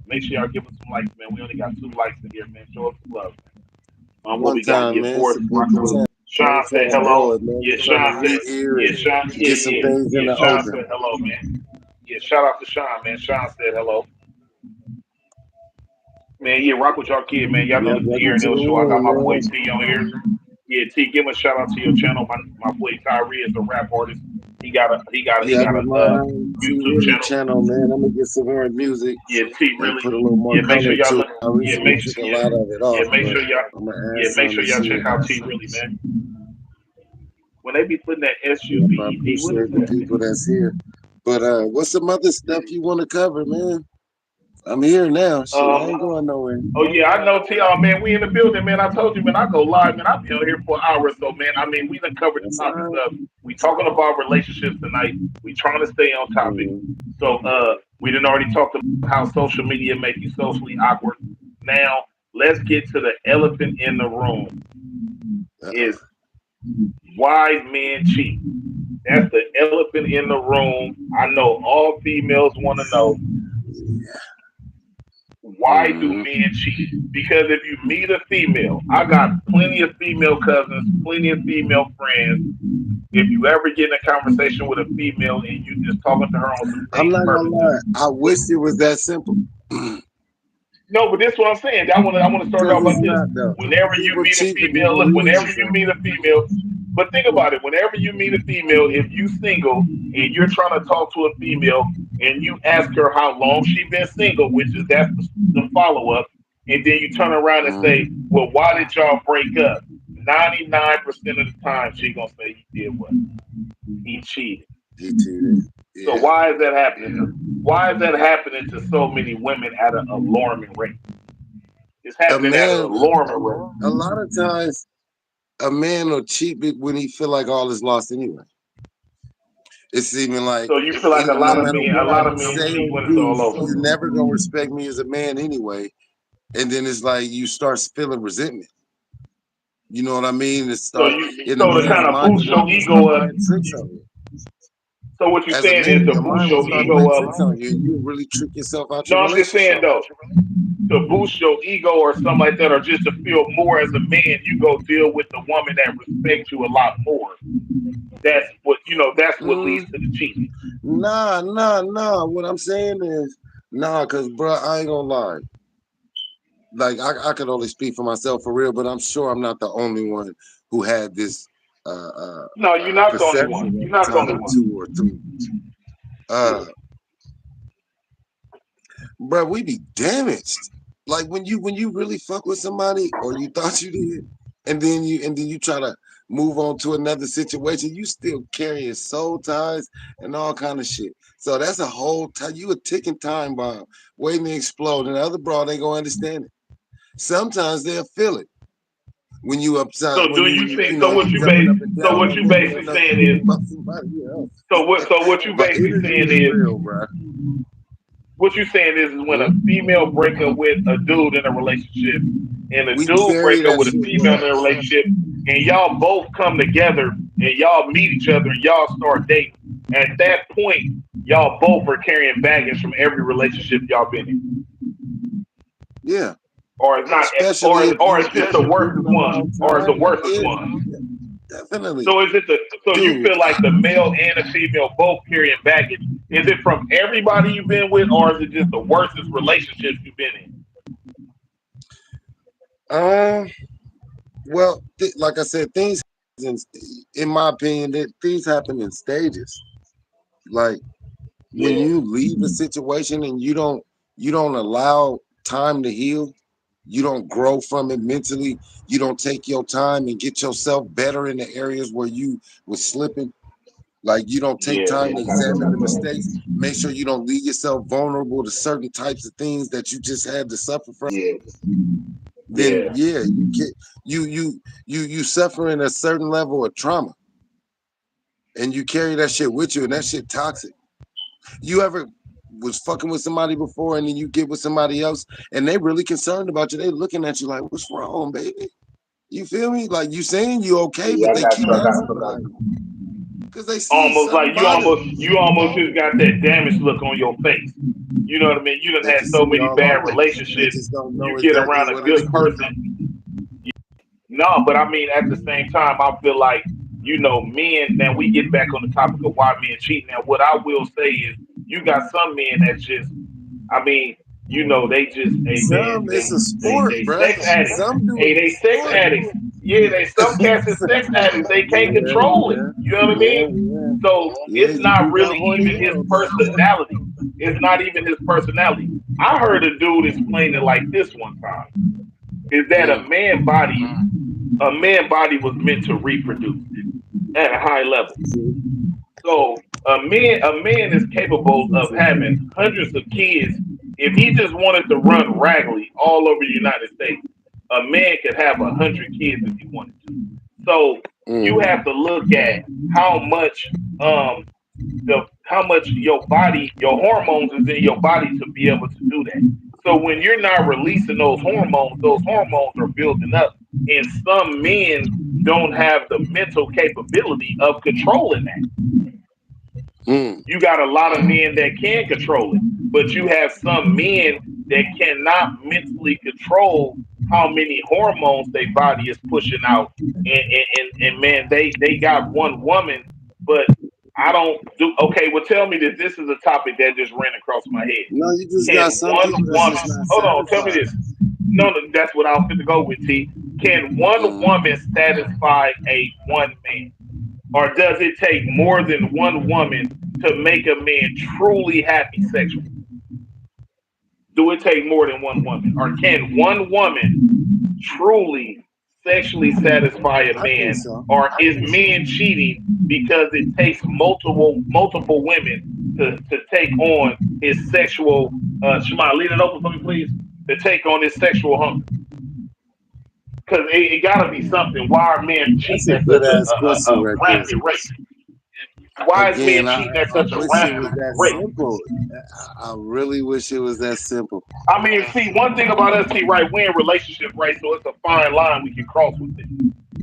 make sure y'all give us some likes, man. We only got 2 likes in here, man. Show us some love, man. What one we got? time, Yeah, man, Boris is support rocking the with us. channel. Man, Sean we're said trying to hello. grow it, man. Yeah, We're trying Sean to said. meet here Yeah, and Sean. Yeah, get some yeah, things in yeah. the Sean open. said hello, man. Yeah, shout out to Sean, man. Sean said hello. Man, yeah, rock with y'all kid, man. Y'all know Yeah, this is the welcome Aaron to L the show. I got room, my boy man. T on here. Yeah, T, give him a shout out to your channel. My boy Tyree is a rap artist. He Yeah, I got got a my T YouTube Willie channel. channel, man. I'm gonna get some more music Yeah, T and really. put a little more Yeah, make sure color y'all to it. look. I Yeah, recently make took a yeah lot of it yeah off, make but sure y'all I'm gonna add yeah make some sure this y'all check year. out T really, man. When they be putting that Yep, I SUVED, what is appreciate the that? people that's here. But what's some other stuff you want to cover, man? I'm here now. Shit, I Um, ain't going nowhere. Oh yeah, I know T. Oh man, we in the building, man. I told you, man. I go live, man. I'll be on here for an hour or so, man. I mean, we done covered the That's all topics right. of. We talking about relationships tonight. We trying to stay on topic. Mm, So we done already talked about how social media make you socially awkward. Now let's get to the elephant in the room. uh-oh. Is why men cheat. That's the elephant in the room. I know all females want to know, why do Mm, men cheat? Because if you meet a female, I got plenty of female cousins, plenty of female friends. If you ever get in a conversation with a female and you just talking to her on some I'm dating not gonna purposes, lie. I wish it was that simple. no, but this is what I'm saying. I want to start it Because off like it's this. not though. Whenever you People meet a cheat for female, different look, whenever reasons you though. meet a female, but think about it. Whenever you meet a female, if you single and you're trying to talk to a female and you ask her how long she been single, which is that's the follow up, and then you turn around and say, Mm, "Well, why did y'all break up?" 99% of the time, she gonna say he did what? He cheated. he cheated. So Yeah, why is that happening? yeah. Why is that happening to so many women at an alarming rate? It's A happening at an man, alarming rate. a lot of times, a man will cheat when he feel like all is lost anyway. It's even like, So you feel like no matter a what I lot of men say cheat or when it's do, all over. you never gonna respect me as a man anyway. And then it's like you start feeling resentment. You know what I mean? It start in the So to man's kind of mind. boost Your mind your will start ego up. playing tricks on you. So what you're As a saying is man, to your boost mind will your start playing ego up. tricks on you, and you really trick yourself out No, your I'm just relationship. saying though, to boost your ego or something like that, or just to feel more as a man, you go deal with the woman that respects you a lot more. That's what That's what leads Mm, to the cheating. nah. What I'm saying is, nah, cause bro, I ain't gonna lie. Like I could only speak for myself for real, but I'm sure I'm not the only one who had this No, you're not the only one. perception You're at a not the time only or one. two or three. Yeah. Uh, bro, we be damaged. Like when you really fuck with somebody or you thought you did, and then you try to move on to another situation, you still carrying soul ties and all kind of shit. So that's a whole time. You a ticking time bomb waiting to explode, and the other broad ain't gonna understand it. Sometimes they'll feel it when you upside, So when do you you think? know you jumping up and So down what on you them and basically not saying thinking is about somebody else. so what you But basically energy saying is is real, bro. what you saying is when a female break up with a dude in a relationship and a We dude carry break up that with a shit with female in a us. relationship and y'all both come together and y'all meet each other and y'all start dating. At that point, y'all both are carrying baggage from every relationship y'all been in. Yeah. Or it's not Especially if or you it's just if the you worstest giving a one. long Or it's the time. worstest Yeah, one. definitely. So is it the so you Dude, feel like the male and the female both carrying baggage? Is it from everybody you've been with, or is it just the worstest relationships you've been in? uh, well, like I said, things in, in my opinion, things happen in stages. Like when Yeah, you leave a situation and you don't allow time to heal, you don't grow from it mentally, you don't take your time and get yourself better in the areas where you was slipping. Like you don't take yeah, time man. to I gotta go examine back the on. mistakes, make sure you don't leave yourself vulnerable to certain types of things that you just had to suffer from. Yeah, Then yeah, yeah, you suffering a certain level of trauma, and you carry that shit with you, and that shit toxic. You ever was fucking with somebody before, and then you get with somebody else, and they really concerned about you. They looking at you like, "What's wrong, baby?" You feel me? Like you saying you okay, yeah. but I they got keep you. I got asking you. I got like, you. because they see Almost something like bothering you you, almost just got that damaged look on your face. You know what I mean? You done They had can so see many all bad over it. They relationships. just don't You know get exactly around a what it good is. person. No, but I mean at the same time, I feel like men. Now we get back on the topic of why men cheat. Now, what I will say is, you got some men that's just, I mean, they just, hey man, Some it's a sport, they bruh. sex addicts. Some do Hey, it for they sex sport. addicts. Yeah, they some cats is sex addicts. They can't Yeah, control it. yeah, You know what I yeah, mean? yeah. So Yeah, it's you not do got really horny even his girls out there. personality. It's not even his personality. I heard a dude explain it like this one time: is that Mm. a man body was meant to reproduce at a high level. See, So a man is capable of having hundreds of kids. If he just wanted to run raggedy all over the United States, a man could have 100 kids if he wanted to. So you mm. have to look at how much um how much your body, your hormones is in your body to be able to do that. So when you're not releasing those hormones are building up, and some men don't have the mental capability of controlling that. Mm. You got a lot of men that can control it, but you have some men that cannot mentally control how many hormones their body is pushing out. And man, they got one woman, but I don't do okay. Well, tell me this. This is a topic that just ran across my head. No, you just got Can some one people that's woman just not hold on, tell me satisfied. this. No, no, that's what I was fit to go with, T. Can one Mm. woman satisfy a one man? Or does it take more than one woman to make a man truly happy sexually? Do it take more than one woman? Or can one woman truly sexually satisfy a I think man? so. Or is men cheating because it takes multiple women to take on his sexual Shemai, leave it open for me, please. To take on his sexual hunger. Because it got to be something. Why are men That's cheating a at good such ass a question right there. rapid rate? Why is men Again, cheating at I such a wish it rapid was that rate? simple. I really wish it was that simple. I mean, see, one thing about us, T, right? We're in relationships, right? So it's a fine line we can cross with this.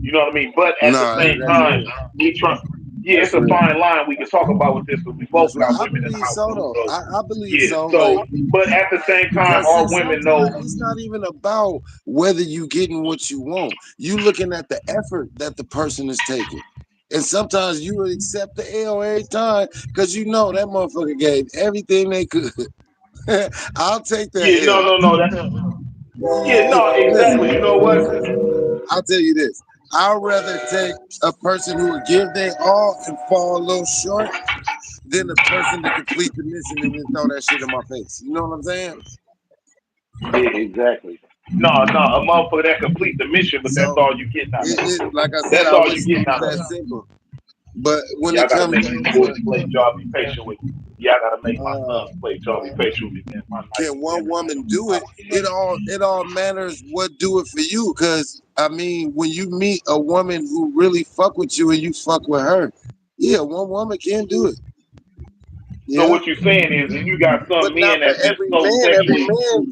You know what I mean? But at the No, same that's time, real. we try. Yeah, That's it's a real. fine line we can talk about with this because we both That's right. got I women in the believe so household. though. So I believe yeah, so. Like so but at the same time, because see, our women know. sometimes it's not even about whether you getting what you want. You looking at the effort that the person is taking. And sometimes you will accept the L every time because you know that motherfucker gave everything they could. I'll take that Yeah, no, L. no, no. That yeah, no, exactly. You know what? Listen, I'll tell you this. I'd rather take a person who would give their all and fall a little short than a person to complete the mission and then throw that shit in my face. You know what I'm saying? Yeah, exactly. No, no, a motherfucker that complete the mission, but that's So all you getting out of it. like I said, That's I all you wish it getting was out of that it. simple. But when Y'all it gotta comes make down these boys to play. Y'all be patient with me. Y'all gotta make my uh, sons play. Y'all be patient with me, man. My niece can is one saying the woman same do it? It all matters what do it for you. Cause I mean, when you meet a woman who really fuck with you and you fuck with her, yeah, one woman can do it. So Yeah, what you're saying is, you got but some not men for that's just every so man. sexually.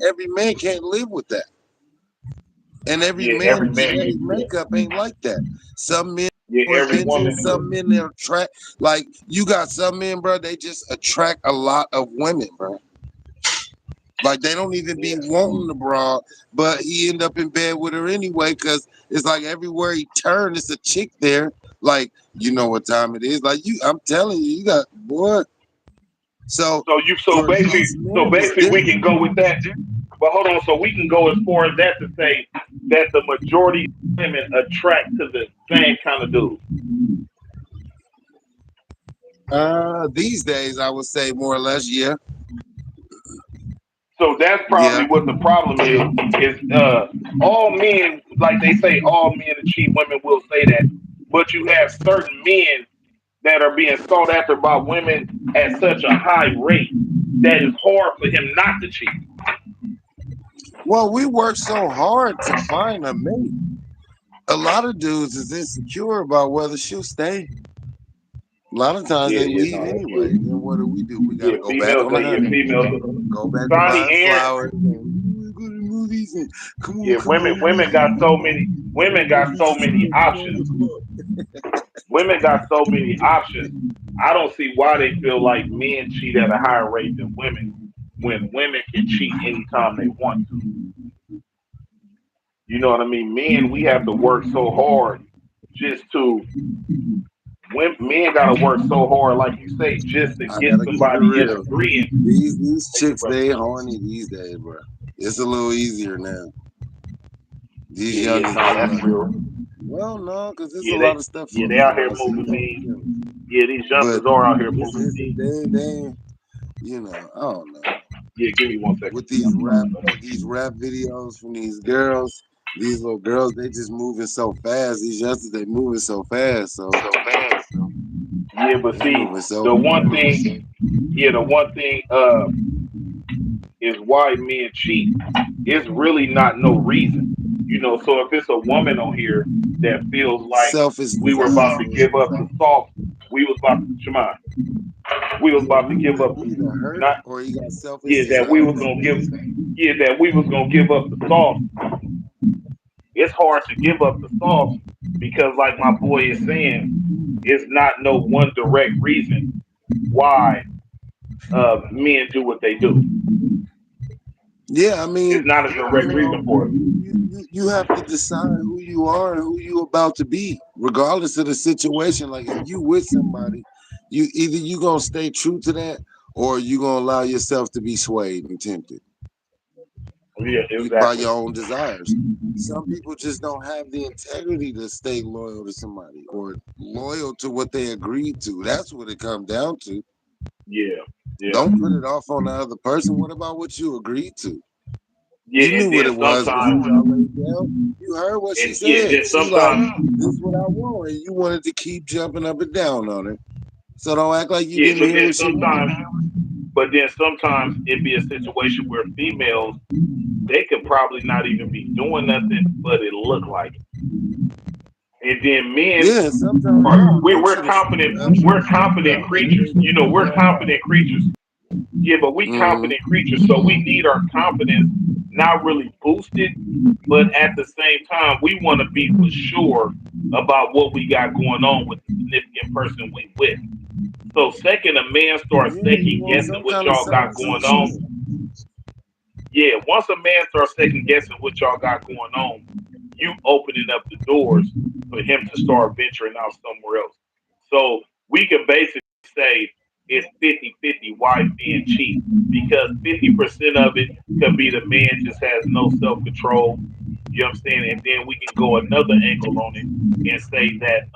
Every man can't live with that. And every Yeah, every man man. genetic makeup ain't like that. Some men Yeah, more every attention, woman. some men they attract like you got some men, bro, they just attract a lot of women, bro. Like they don't even be Yeah. wanting the broad, but he end up in bed with her anyway, cause it's like everywhere he turn, it's a chick there. Like, you know what time it is. Like I'm telling you, you got boy. So So you so for basically these so men, it's basically we can different. go with that. But hold on, so we can go as far as that to say that the majority of women attract to the same kind of dude. These days I would say more or less, yeah. So that's Yeah. probably what the problem is. Is all men, like they say, all men that cheat, women will say that, but you have certain men that are being sought after by women at such a high rate that it's hard for him not to cheat. Well, we work so hard to find a mate. A lot of dudes is insecure about whether she'll stay. A lot of times Yeah, they yeah, leave no, that's anyway. true. And then what do? We got Yeah, to go back females, on the yeah, females. honeymoon, go back to Sonny buying Aaron, flowers, and we go to the movies, and yeah, come on, women got so many, women got let's so just many go to options. the club. Women got so many options. I don't see why they feel like men cheat at a higher rate than women when women can cheat anytime they want to. You know what I mean? Men, we have to work so hard just to. Men got to work so hard, like you say, just to I get gotta keep it somebody in real. agreement. These Take it, chicks brother. they horny these days, bro. It's a little easier now. These Yeah, yeah, youngins no, they that's like. real. Well, no, because there's a Yeah, lot of stuff yeah, for they them to out here do. So you moving can't mean. kill them. Yeah, these But youngsters are out here moving it's mean. they you know, I don't know. Yeah, give me 1 second, With G. I'm sorry. these rap videos from these girls, these little girls, they just moving so fast. These youngsters, they moving so fast. So Yeah, but they see, moving so the one fast. thing, yeah, the one thing is why men cheat. It's really not no reason. So if it's a woman on here that feels like Selfish we were about desires, to man. give up the soft, we was about to, Shema, we was Yeah, about to you give was up the, either hurt not, or you got selfish yeah, that we was desires. gonna give, yeah, that we was gonna give up the soft. It's hard to give up the soft because, like my boy is saying, it's not no one direct reason why men do what they do. Yeah, I It's mean, not a direct reason for it. you have to decide who you are and who you about to be, regardless of the situation. Like if you with somebody, you either you gonna stay true to that or you gonna allow yourself to be swayed and tempted Yeah, by exactly. your own desires. Some people just don't have the integrity to stay loyal to somebody or loyal to what they agreed to. That's what it comes down to. Yeah, yeah, Don't put it off on the other person. What about what you agreed to? yeah. You knew And what then it was sometimes, before y'all laid down. You heard what she and yeah, said. then She like, sometimes, this is what I want. And you wanted to keep jumping up and down on her. So don't act like you yeah, didn't but hear then what she sometimes, wanted. it be a situation where females they could probably not even be doing nothing, but it look like it. And then men Yeah, sometimes are yeah, we're confident. We're confident creatures. We're confident creatures. Yeah, but we mm-hmm. confident creatures, so we need our confidence not really boosted, but at the same time, we want to be for sure about what we got going on with the significant person we with. So, second, a man starts Yeah, you second want guessing some what kind of y'all got going on. validation. Yeah, once a man starts second guessing what y'all got going on, you opening up the doors for him to start venturing out somewhere else. So we can basically say it's 50-50 why men cheat because 50% of it could be the man just has no self control. You know what I'm saying? And then we can go another angle on it and say that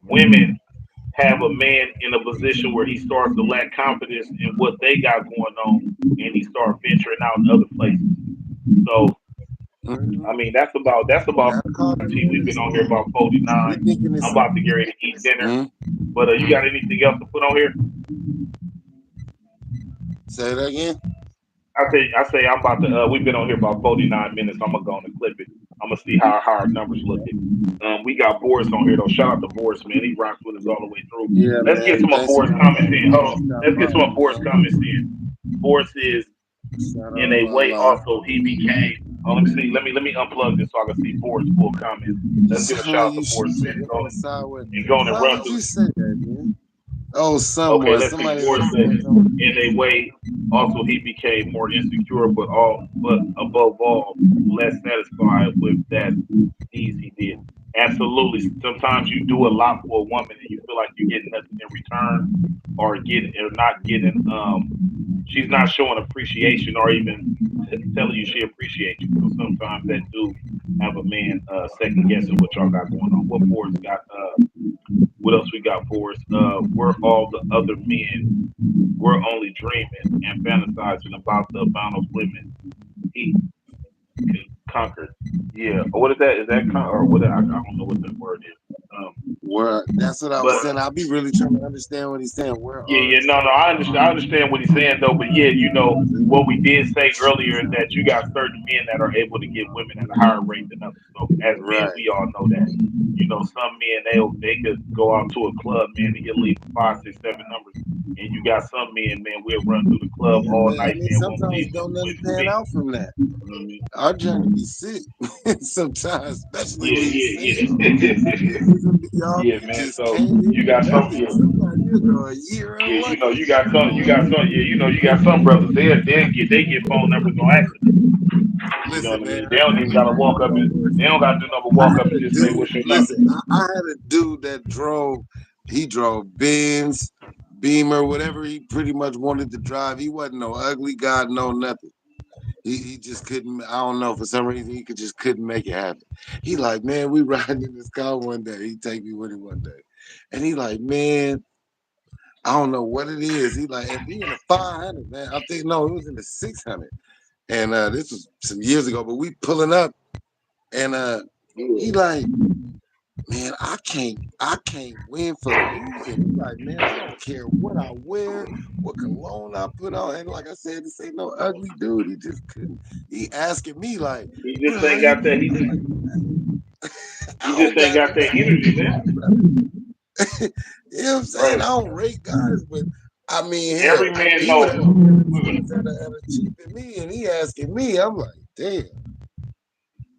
women have a man in a position where he starts to lack confidence in what they got going on and he starts venturing out in other places. So Mm-hmm. I mean, that's about Gotta call them T. We've in been and on here see. about 49. We thinking I'm it's about to get we ready to thinking eat it's dinner. But you got anything else to put on here? say that again. I say I'm about to. We've been on here about 49 minutes. I'm gonna go on and clip it. I'm gonna see how our numbers looking. We got Boris on here though. Shout out to Boris, man. He rocks with us all the way through. Yeah, Let's get man. some of Thanks Boris for comments in. Hold on. stop Let's get by, some of Boris man. comments in. Boris is Shout in out a my way life. also he became. Oh, let me see. Let me unplug this so I can see Boris full comments. You Let's give a sound shout like out to you Boris, man, shooting on the sidewalk. and go on and Why run would through you it. say that, man? Oh, Okay, someone, let's see. somebody Boris else says, saying something. in a way, also he became more insecure, but above all, less satisfied with that deeds he did. Absolutely. Sometimes you do a lot for a woman and you feel like you're getting nothing in return, or not getting. She's not showing appreciation or even telling you she appreciates you. So sometimes that do have a man second guessing what y'all got going on. What Boris got? What else we got, Boris? We're all the other men. We're only dreaming and fantasizing about the amount of women he conquered. Yeah. Or what is that? Is that or what? I don't know what that word is. Where that's what I But was saying. I'll be really trying to understand what he's saying. Where yeah, are yeah, no, I understand. I understand what he's saying though. But yeah, what we did say earlier is that you got certain men that are able to get women at a higher rate than others. So as men, right? we all know that. Some men they could go out to a club, man, and he'll leave with five, six, seven numbers. And you got some men, man, we'll run through the club Yeah, all man. I night, mean, man, won't sometimes see don't a nothing women pan feet. out from that. You know what I mean? Our journey be sick sometimes, especially Yeah, being yeah, single. yeah. Y'all Yeah, be man. just So can't you hit got some, nothing. Sometimes you go a year yeah, unlucky. yeah, you got some brothers. They get phone numbers on accident. You know Listen, what I man, mean? They don't even gotta I ain't walk up and gonna they don't gotta do nothing but I walk up had and a just say, dude. "What's your number?" Listen, I had a dude that drove. He drove Benz, Beamer, whatever he pretty much wanted to drive. He wasn't no ugly guy, no nothing. He just couldn't. I don't know, for some reason he just couldn't make it happen. He like, man, we riding in this car one day. He take me with him one day, and he like, man, I don't know what it is. He like, and we in the 500, man. I think no, it was in the 600, and this was some years ago. But we pulling up, and he Yeah. like, man, I can't win for losing. He like, man, I don't care what I wear, what cologne I put on. And like I said, this ain't no ugly dude. He just couldn't. He asking me like, He bro, just how ain't you got that. do it? I'm like, He I just don't ain't got got that energy, man. nothing. You know what I'm saying? Right. I don't rate guys, but I mean, hell, Every man he would knows. have dudes that are cheap than me, and he asking me. I'm like, damn.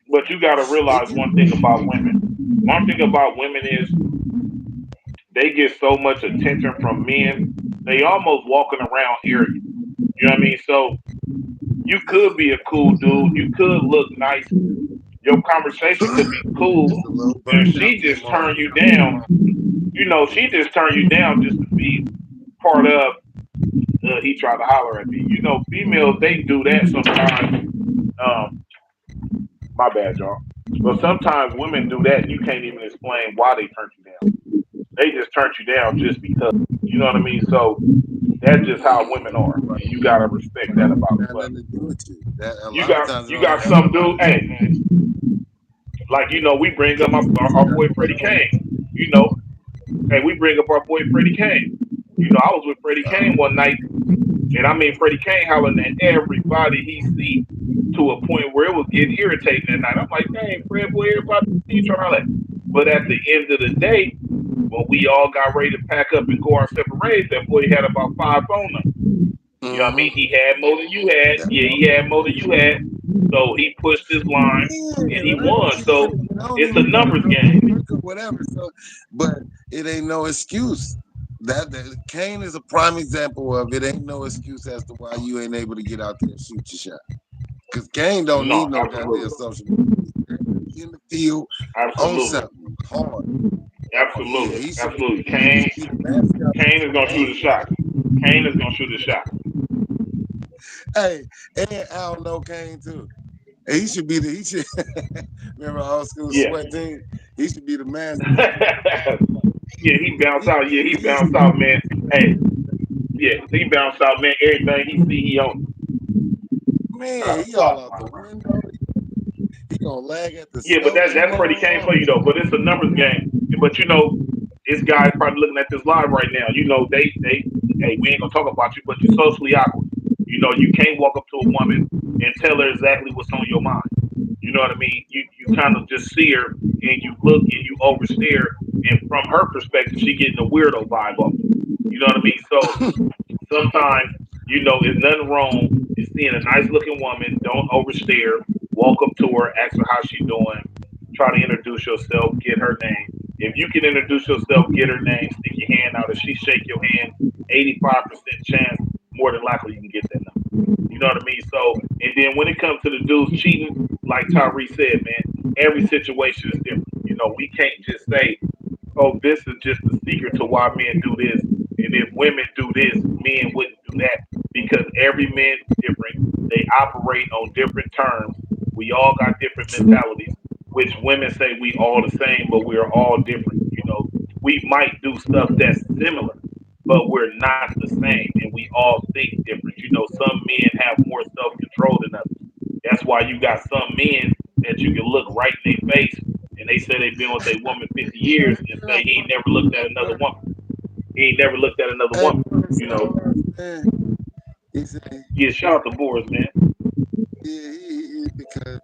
But you got to It realize get one thing about women. One thing about women is they get so much attention from men. They almost walking around arrogant. You know what I mean? So you could be a cool dude. You could look nice. Your conversation could be cool, Just a little and burned out she came just on. turned you down. She just turned you down just to be part of. He tried to holler at me. Females they do that sometimes. Um, my bad, y'all. But sometimes women do that, and you can't even explain why they turned you down. They just turned you down just because. You know what I mean? So that's just how women are, Right. and you gotta respect that about them. Got But nothing to do with you. That a you lot of got times it you don't got even have some a lot dude. to do Hey, with you. like we bring up our boy Freddie Kane. You know, hey, we bring up our boy Freddie Kane. I was with Freddie Kane one night, and I mean Freddie Kane hollering at everybody he see to a point where it was getting irritating that night. I'm like, dang, Fred, boy, everybody you trying to holler at. But at the end of the day, when we all got ready to pack up and go our separate ways, that boy had about five phone numbers. You know what I mean? Mm-hmm. He had more than you had. That's Yeah, what he I'm had more than you had. So he pushed his line and saying. he I won. So understand. I don't it's a even got numbers no game. work or whatever. So, but it ain't no excuse. That Kane is a prime example of it. Ain't no excuse as to why you ain't able to get out there and shoot your shot. Because Kane don't No, need no goddamn absolutely. social media. In the field on Absolutely. something hard. Yeah, Absolutely. he should be. Absolutely. He Kane should be the mascot for Kane is his gonna shoot a name. shot. Kane is gonna shoot a shot. Hey, and Al know Kane too. And he should be the. He should remember our old school Yeah. sweat team. He should be the mascot. Yeah, he bounced He, out. Yeah, he he used bounced to, out, man. Hey, yeah, he bounced out, man. Everything he see, he on. man, Trying to he all clock out my the bro. window. He gonna lag at the Yeah, but stove too that's Freddie long. Kane for you though. But it's a numbers game. But this guy's probably looking at this live right now. They hey, we ain't gonna talk about you, but you're socially awkward. You can't walk up to a woman and tell her exactly what's on your mind. You know what I mean? You kind of just see her and you look and you overstare, and from her perspective, she getting a weirdo vibe off you. You know what I mean? So sometimes, there's nothing wrong in seeing a nice looking woman. Don't overstare. Walk up to her, ask her how she doing. Try to introduce yourself, get her name. If you can introduce yourself, get her name, stick your hand out. If she shake your hand, 85% chance, more than likely you can get that number. You know what I mean? So, and then when it comes to the dudes cheating, like Tyree said, man, every situation is different. We can't just say, oh, this is just the secret to why men do this. And if women do this, men wouldn't do that because every man is different. They operate on different terms. We all got different True. mentalities, which women say we all the same, but we're all different. We might do stuff that's similar, but we're not the same, and we all think different. Some men have more self control than others. That's why you got some men that you can look right in their face and they say they've been with a woman 50 years and say he ain't never looked at another woman. He ain't never looked at another Hey, woman. Boris, You know, man, he said, yeah, shout out to Boris, man. yeah, because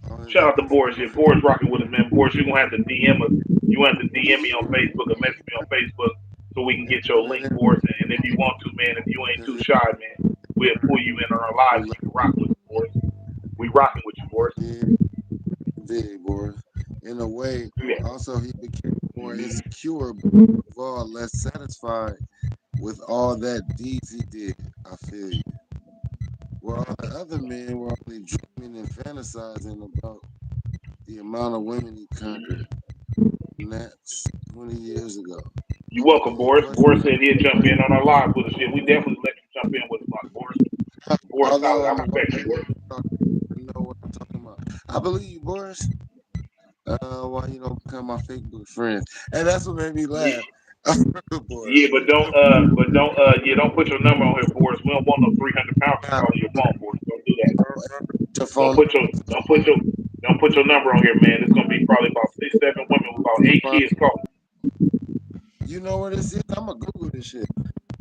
on his Shout out to Boris. Yeah, episode, Boris rocking with us, man. Boris, you're gonna have to DM us. You gonna have to DM me on yeah, Facebook or message me on Facebook so we can and get your put it link, in Boris. And if you want to, man, if you ain't too because shy, man, we'll pull you in on our lives and you can rock with us, Boris. We rocking with you, Boris. yeah, big Boris. In a way, Yeah. also he became more Mm-hmm. insecure, but overall less satisfied with all that deeds he did. I feel you. Where all the other men were only dreaming and fantasizing about the amount of women he conquered. And that's 20 years ago. You welcome, The Boris. question, Boris said he'd jump in on our live with us. Yeah, we definitely let you jump in with us, Boris. Boris solid. although I I'm a respect you, Boris. I know what I'm talking about. I believe you, Boris. Why you don't become my Facebook friend? And that's what made me Yeah, laugh. yeah, Boris. yeah, don't put your number on here, Boris. We don't want no 300 pounds Now, calling your phone, Boris. Don't do that. your Don't phone put your don't put your don't put your number on here, man. It's gonna be probably about 6, 7 women with about 8 kids calling. you know where this is? I'm gonna Google this shit.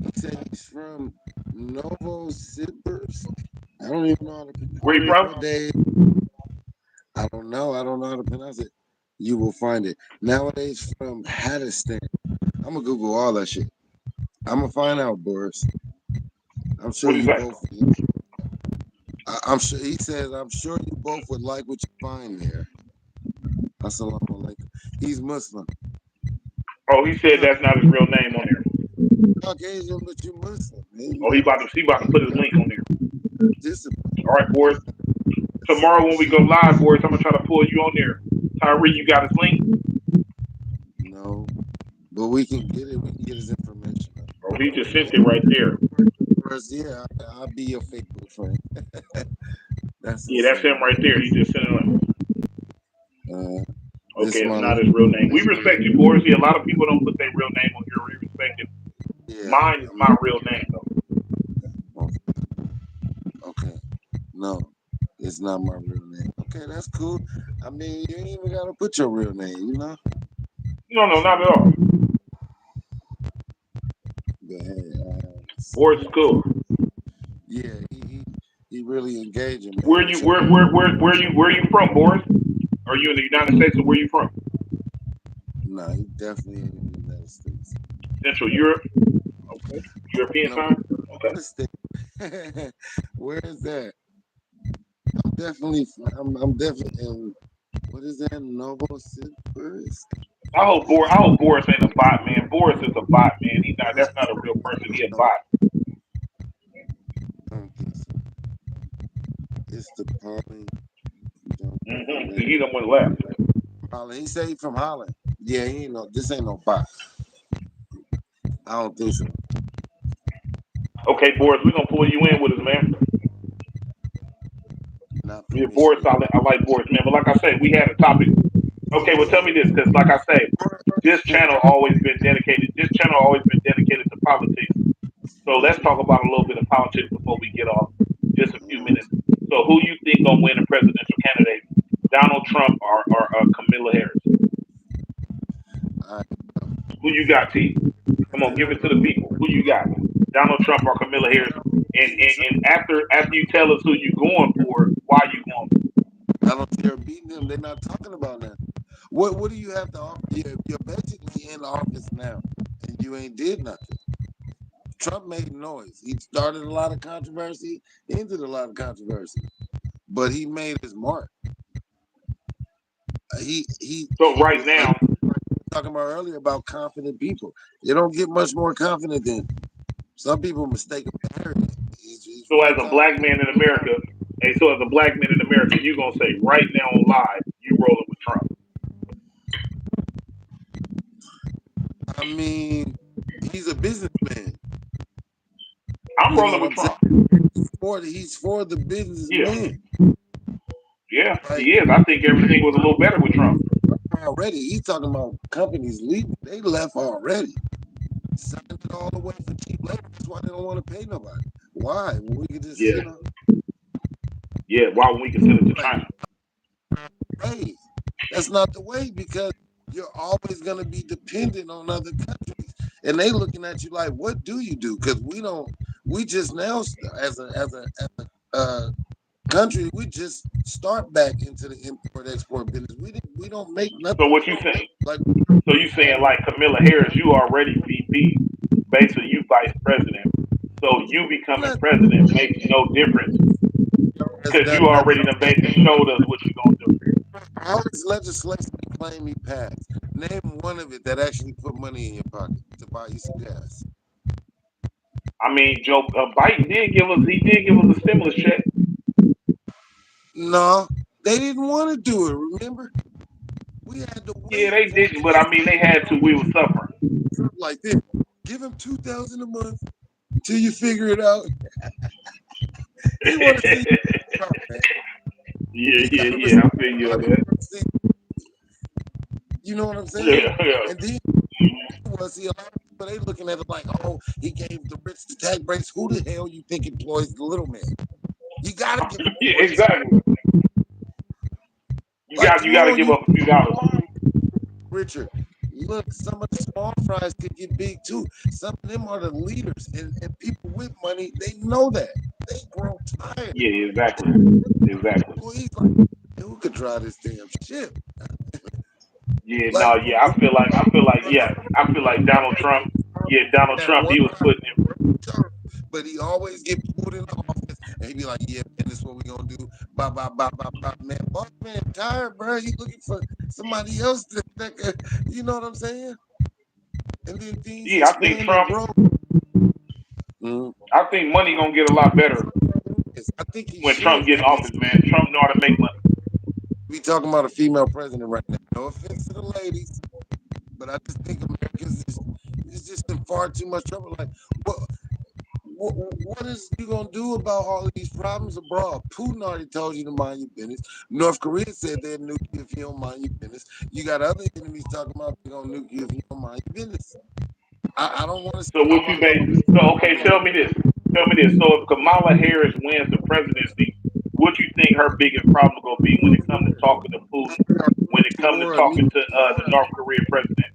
He said he's from Novosibirsk. I don't even know how to Where you pronounce it. from? Nowadays, I don't know. I don't know how to pronounce it. You will find it. Nowadays from Hattistan. I'm gonna Google all that shit. I'm gonna find out, Boris. I'm sure What is you that? both. I'm sure he says. I'm sure you both would like what you find there. Assalamu alaikum. He's Muslim. Oh, he said Huh. that's not his real name on there. Caucasian, but you Muslim. Man, you Oh, he about to put his link on there. got discipline. All right, Boris. Tomorrow when we go live, Boris, I'm gonna try to pull you on there. Tyree, you got his link? No, but we can get it. We can get his information. Oh, he just sent it right there. First, yeah, I'll be your Facebook friend. That's Yeah, that's him insane. right there. He just sent it. This Okay, it's my not link. his real name. We respect you, Boris. Yeah, a lot of people don't put their real name on here. We respect it. Yeah, Mine is I'm my real name though. okay. No, it's not my real name. Okay, that's cool. I mean, you ain't even gotta put your real name, you know. No, no, not So, at all. but hey, Boris is cool. yeah, he really engaging, Where man. you where you from, Boris? Are you in the United States or where you from? Nah, he definitely ain't in the United States. Central Europe. Okay. European No, time. Okay. state. Where is that? I'm definitely, I'm definitely in. What is that? Novosibirsk. I hope Boris ain't a bot, man. Boris is a bot, man. He not. That's not a real person. He a No, bot. I don't think so. It's the Pauling. Don't See, he done went left. Holland. He said he from Holland. Yeah, he ain't no. This ain't no bot. I don't think so. Okay, Boris, we're gonna pull you in with us, man. Not for Yeah, me. Boris, I like Boris, man. But like I said, we had a topic. Okay, well, tell me this, because like I say, this channel always been dedicated. This channel always been dedicated to politics. So let's talk about a little bit of politics before we get off. Just a few minutes. So who you think gonna win a presidential candidate? Trump or Camilla Harris? I, Who you got, T? Come on, give it to the people. Who you got? Donald Trump or Camilla Harris? And after you tell us who you going for, why you going for? I don't see her beating him. They're not talking about that. What do you have to offer? You're basically in office now, and you ain't did nothing. Trump made noise. He started a lot of controversy, ended a lot of controversy, but he made his mark. So He right like now, talking about earlier about confident people. You don't get much more confident than some people mistake him for arrogant. He's so real as a black confident. man in America, hey, so as a black man in America, you gonna say right now on live, you rolling with Trump. I mean, he's a businessman. I'm You know rolling what with I'm saying? Trump. He's for the Yeah, businessman. yeah, Like he is. I think everything was a little better with Trump. already, he's talking about companies leaving. They left already. Signed it all the way for cheap labor. That's why they don't want to pay nobody. Why? Well, we could just, Yeah, yeah. Why when we can send it to like, China? hey, that's not the way because you're always going to be dependent on other countries, and they looking at you like, what do you do? Because we don't. We just now, as a country, we just start back into the import export business. We don't make So nothing what you saying? like So you saying like Camilla Harris, you already VP, basically you vice president. So you becoming not president makes no difference has because done you already done nothing. basically showed us what you gonna do. All this legislation they claim he passed. Name one of it that actually put money in your pocket to buy you some gas. I mean, Joe Biden did give us he did give us a stimulus check. No, they didn't want to do it. Remember, we had to Yeah, wait they for didn't, but I mean they had to. We were suffering. something like this. Give him 2,000 a month till you figure it out. He want to see man. Yeah, You yeah, gotta yeah. I respect feel you how on people that. see. You know what I'm saying? Yeah, yeah. And then was see a lot of people they looking at it like, oh, he gave the rich the tax breaks. Who the hell you think employs the little man? You gotta give him a Yeah, raise. exactly. Like, You come got to on, give you up a few dollars. Richard. Look, some of the small fries could get big too. Some of them are the leaders, and people with money, they know that. They grow tired. Yeah, exactly, exactly. Well, he's like, who could drive this damn ship? Yeah, Like, no, yeah. I feel like Donald Trump. Yeah, Donald that Trump. one He was putting him. term, but he always get pulled in the office, and he be like, "Yeah, man, this is what we gonna do." Bye, bye, bye, bye, bye. Man, boss man, tired, bro. He looking for somebody else that could, you know what I'm saying? And then things Yeah, I think expand and Trump. grow. Mm. I think money gonna get a lot better I think he when should. Trump get in office, man. Trump know how to make money. We talking about a female president right now. No offense to the ladies, but I just think Americans is just in far too much trouble. Like, what, what is you gonna do about all of these problems abroad? Putin already told you to mind your business. North Korea said they'd nuke you if you don't mind your business. You got other enemies talking about they're gonna nuke you if you don't mind your business. I don't want to see So what you nobody. made? So okay, tell me this. Tell me this. So if Kamala Harris wins the presidency, what you think her biggest problem gonna be when it comes to talking to Putin? When it comes to War talking to the North Korean president?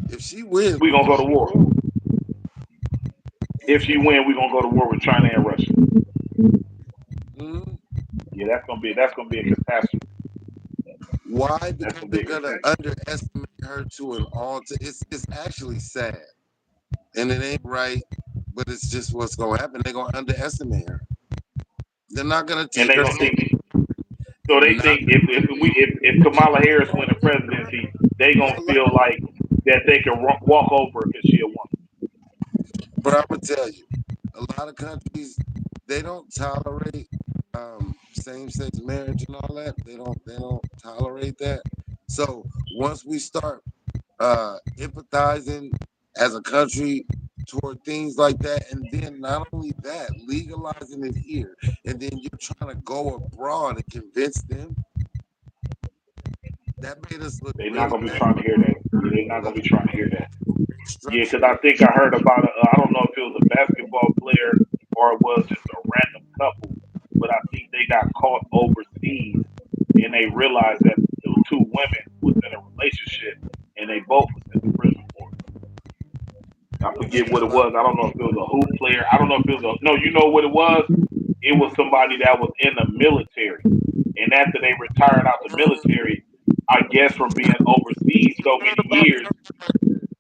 if she wins, We gonna go to war. If she win, we gonna go to war with China and Russia. mm, Yeah, that's gonna be a catastrophe. why? That's Because gonna be they're a gonna catastrophe. underestimate her to an alter. It's actually sad, and it ain't right, but it's just what's gonna happen. They're gonna underestimate her. They're not gonna And take they her gonna think. serious. So They're they not. think if Kamala Harris win the presidency, they gonna feel like that they can walk over because she a woman. But I'm gonna tell you, a lot of countries they don't tolerate same-sex marriage and all that. They don't tolerate that. So once we start empathizing as a country toward things like that, and then not only that, legalizing it here, and then you're trying to go abroad and convince them, that made us look They're not really gonna be bad. trying to hear that. Yeah, they're not gonna Like be trying to hear that. Yeah, structure. because I think I heard about I don't know if it was a basketball player or it was just a random couple, but I think they got caught overseas realized that there was two women who was in a relationship, and they both was sent to prison for it. I forget what it was. I don't know if it was a hoop player. I don't know if it was a no. You know what it was? It was somebody that was in the military, and after they retired out the military, I guess from being overseas so many years,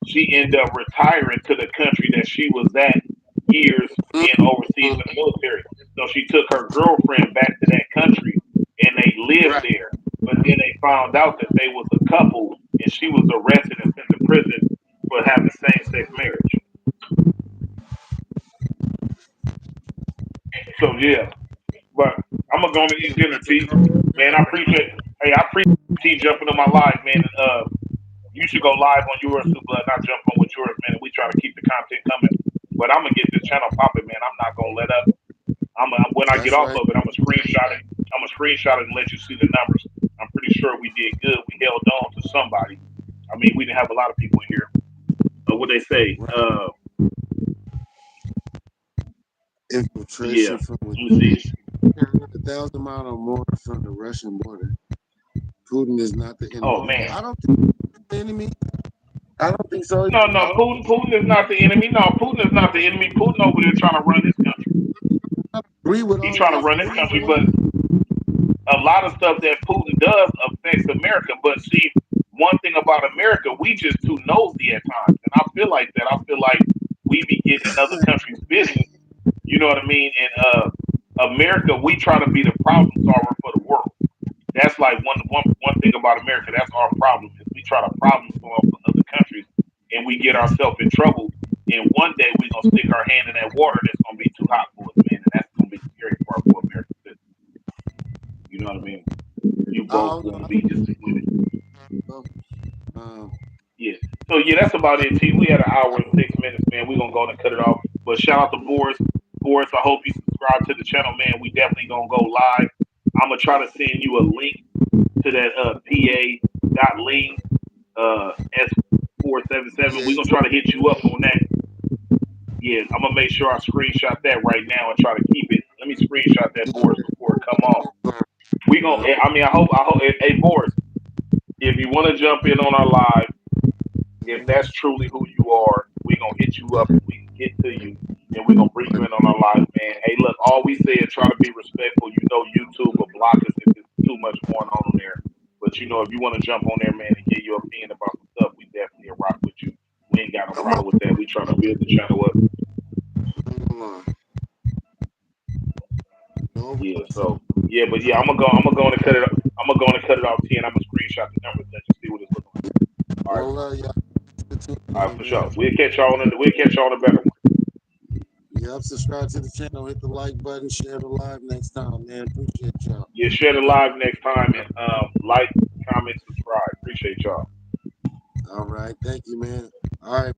she ended up retiring to the country that she was at years being overseas in the military. So she took her girlfriend back to that country and they lived Right. there. But then they found out that they was a couple and she was arrested and sent to prison for having same sex marriage. So yeah. But I'm gonna go and eat dinner, T. Man, I appreciate I appreciate T jumping on my live, man. And you should go live on yours too, blood. Not jump on with yours, man. And we try to keep the content coming. But I'm gonna get this channel popping, man. I'm not gonna let up. When I get That's off right. of it, I'm gonna screenshot it. I'm gonna screenshot it and let you see the numbers. I'm pretty sure we did good. We held on to somebody. I mean, we didn't have a lot of people in here. What they say? Right. Yeah. Infiltration from Let me see. within. 1,000 miles or more from the Russian border. Putin is not the Oh enemy. man. I don't think he's the enemy. I don't think so. No, no. Putin is not the enemy. No, Putin is not the enemy. Putin over there trying to run his country. I agree with He all of trying to his run his ways or country, but whatever. a lot of stuff that Putin does affects America. But see, one thing about America, we just too nosy at times, and I feel like that. I feel like we be getting in other countries' business. You know what I mean? And America, we try to be the problem solver for the world. That's like one thing about America. That's our problem is we try to problem solve for other countries, and we get ourselves in trouble. And one day we're gonna stick our hand in that water that's gonna be too hot for us, man. And that's gonna be the scary part for American citizens. You know what I mean? You both Oh, gonna be disappointed. no. Um, Yeah. So yeah, that's about it, T. We had an hour and 6 minutes, man. We're gonna go and cut it off. But shout out to Boris. Boris, I hope you subscribe to the channel, man. We definitely gonna go live. I'm gonna try to send you a link to that PA.ling S477. We're yeah, gonna try to hit you up on that. Yeah, I'm gonna make sure I screenshot that right now and try to keep it. Let me screenshot that Boris before it come off. We gonna yeah, I mean I hope hey Boris, if you wanna jump in on our live, if that's truly who you are, we're gonna hit you up and we can get to you and we're gonna bring you in on our live, man. Hey, look, all we say is try to be respectful. You know, YouTube will block us if there's too much going on there. But you know, if you want to jump on there, man, and get your opinion about some stuff, we definitely rock with you. We ain't got no I'm problem with that. We trying to build the channel up. on. No, Yeah. So yeah, but yeah, I'm gonna go and cut it. I'm gonna go and cut it off 10. I'm gonna screenshot the numbers and let you see what it's looking like. All right. one love, y'all. All right, Man, for man. sure. We'll catch y'all on the better one. Yep, subscribe to the channel, hit the like button, share the live next time, man. Appreciate y'all. Yeah, share the live next time and like, comment, subscribe. Appreciate y'all. All right, thank you, man. All right.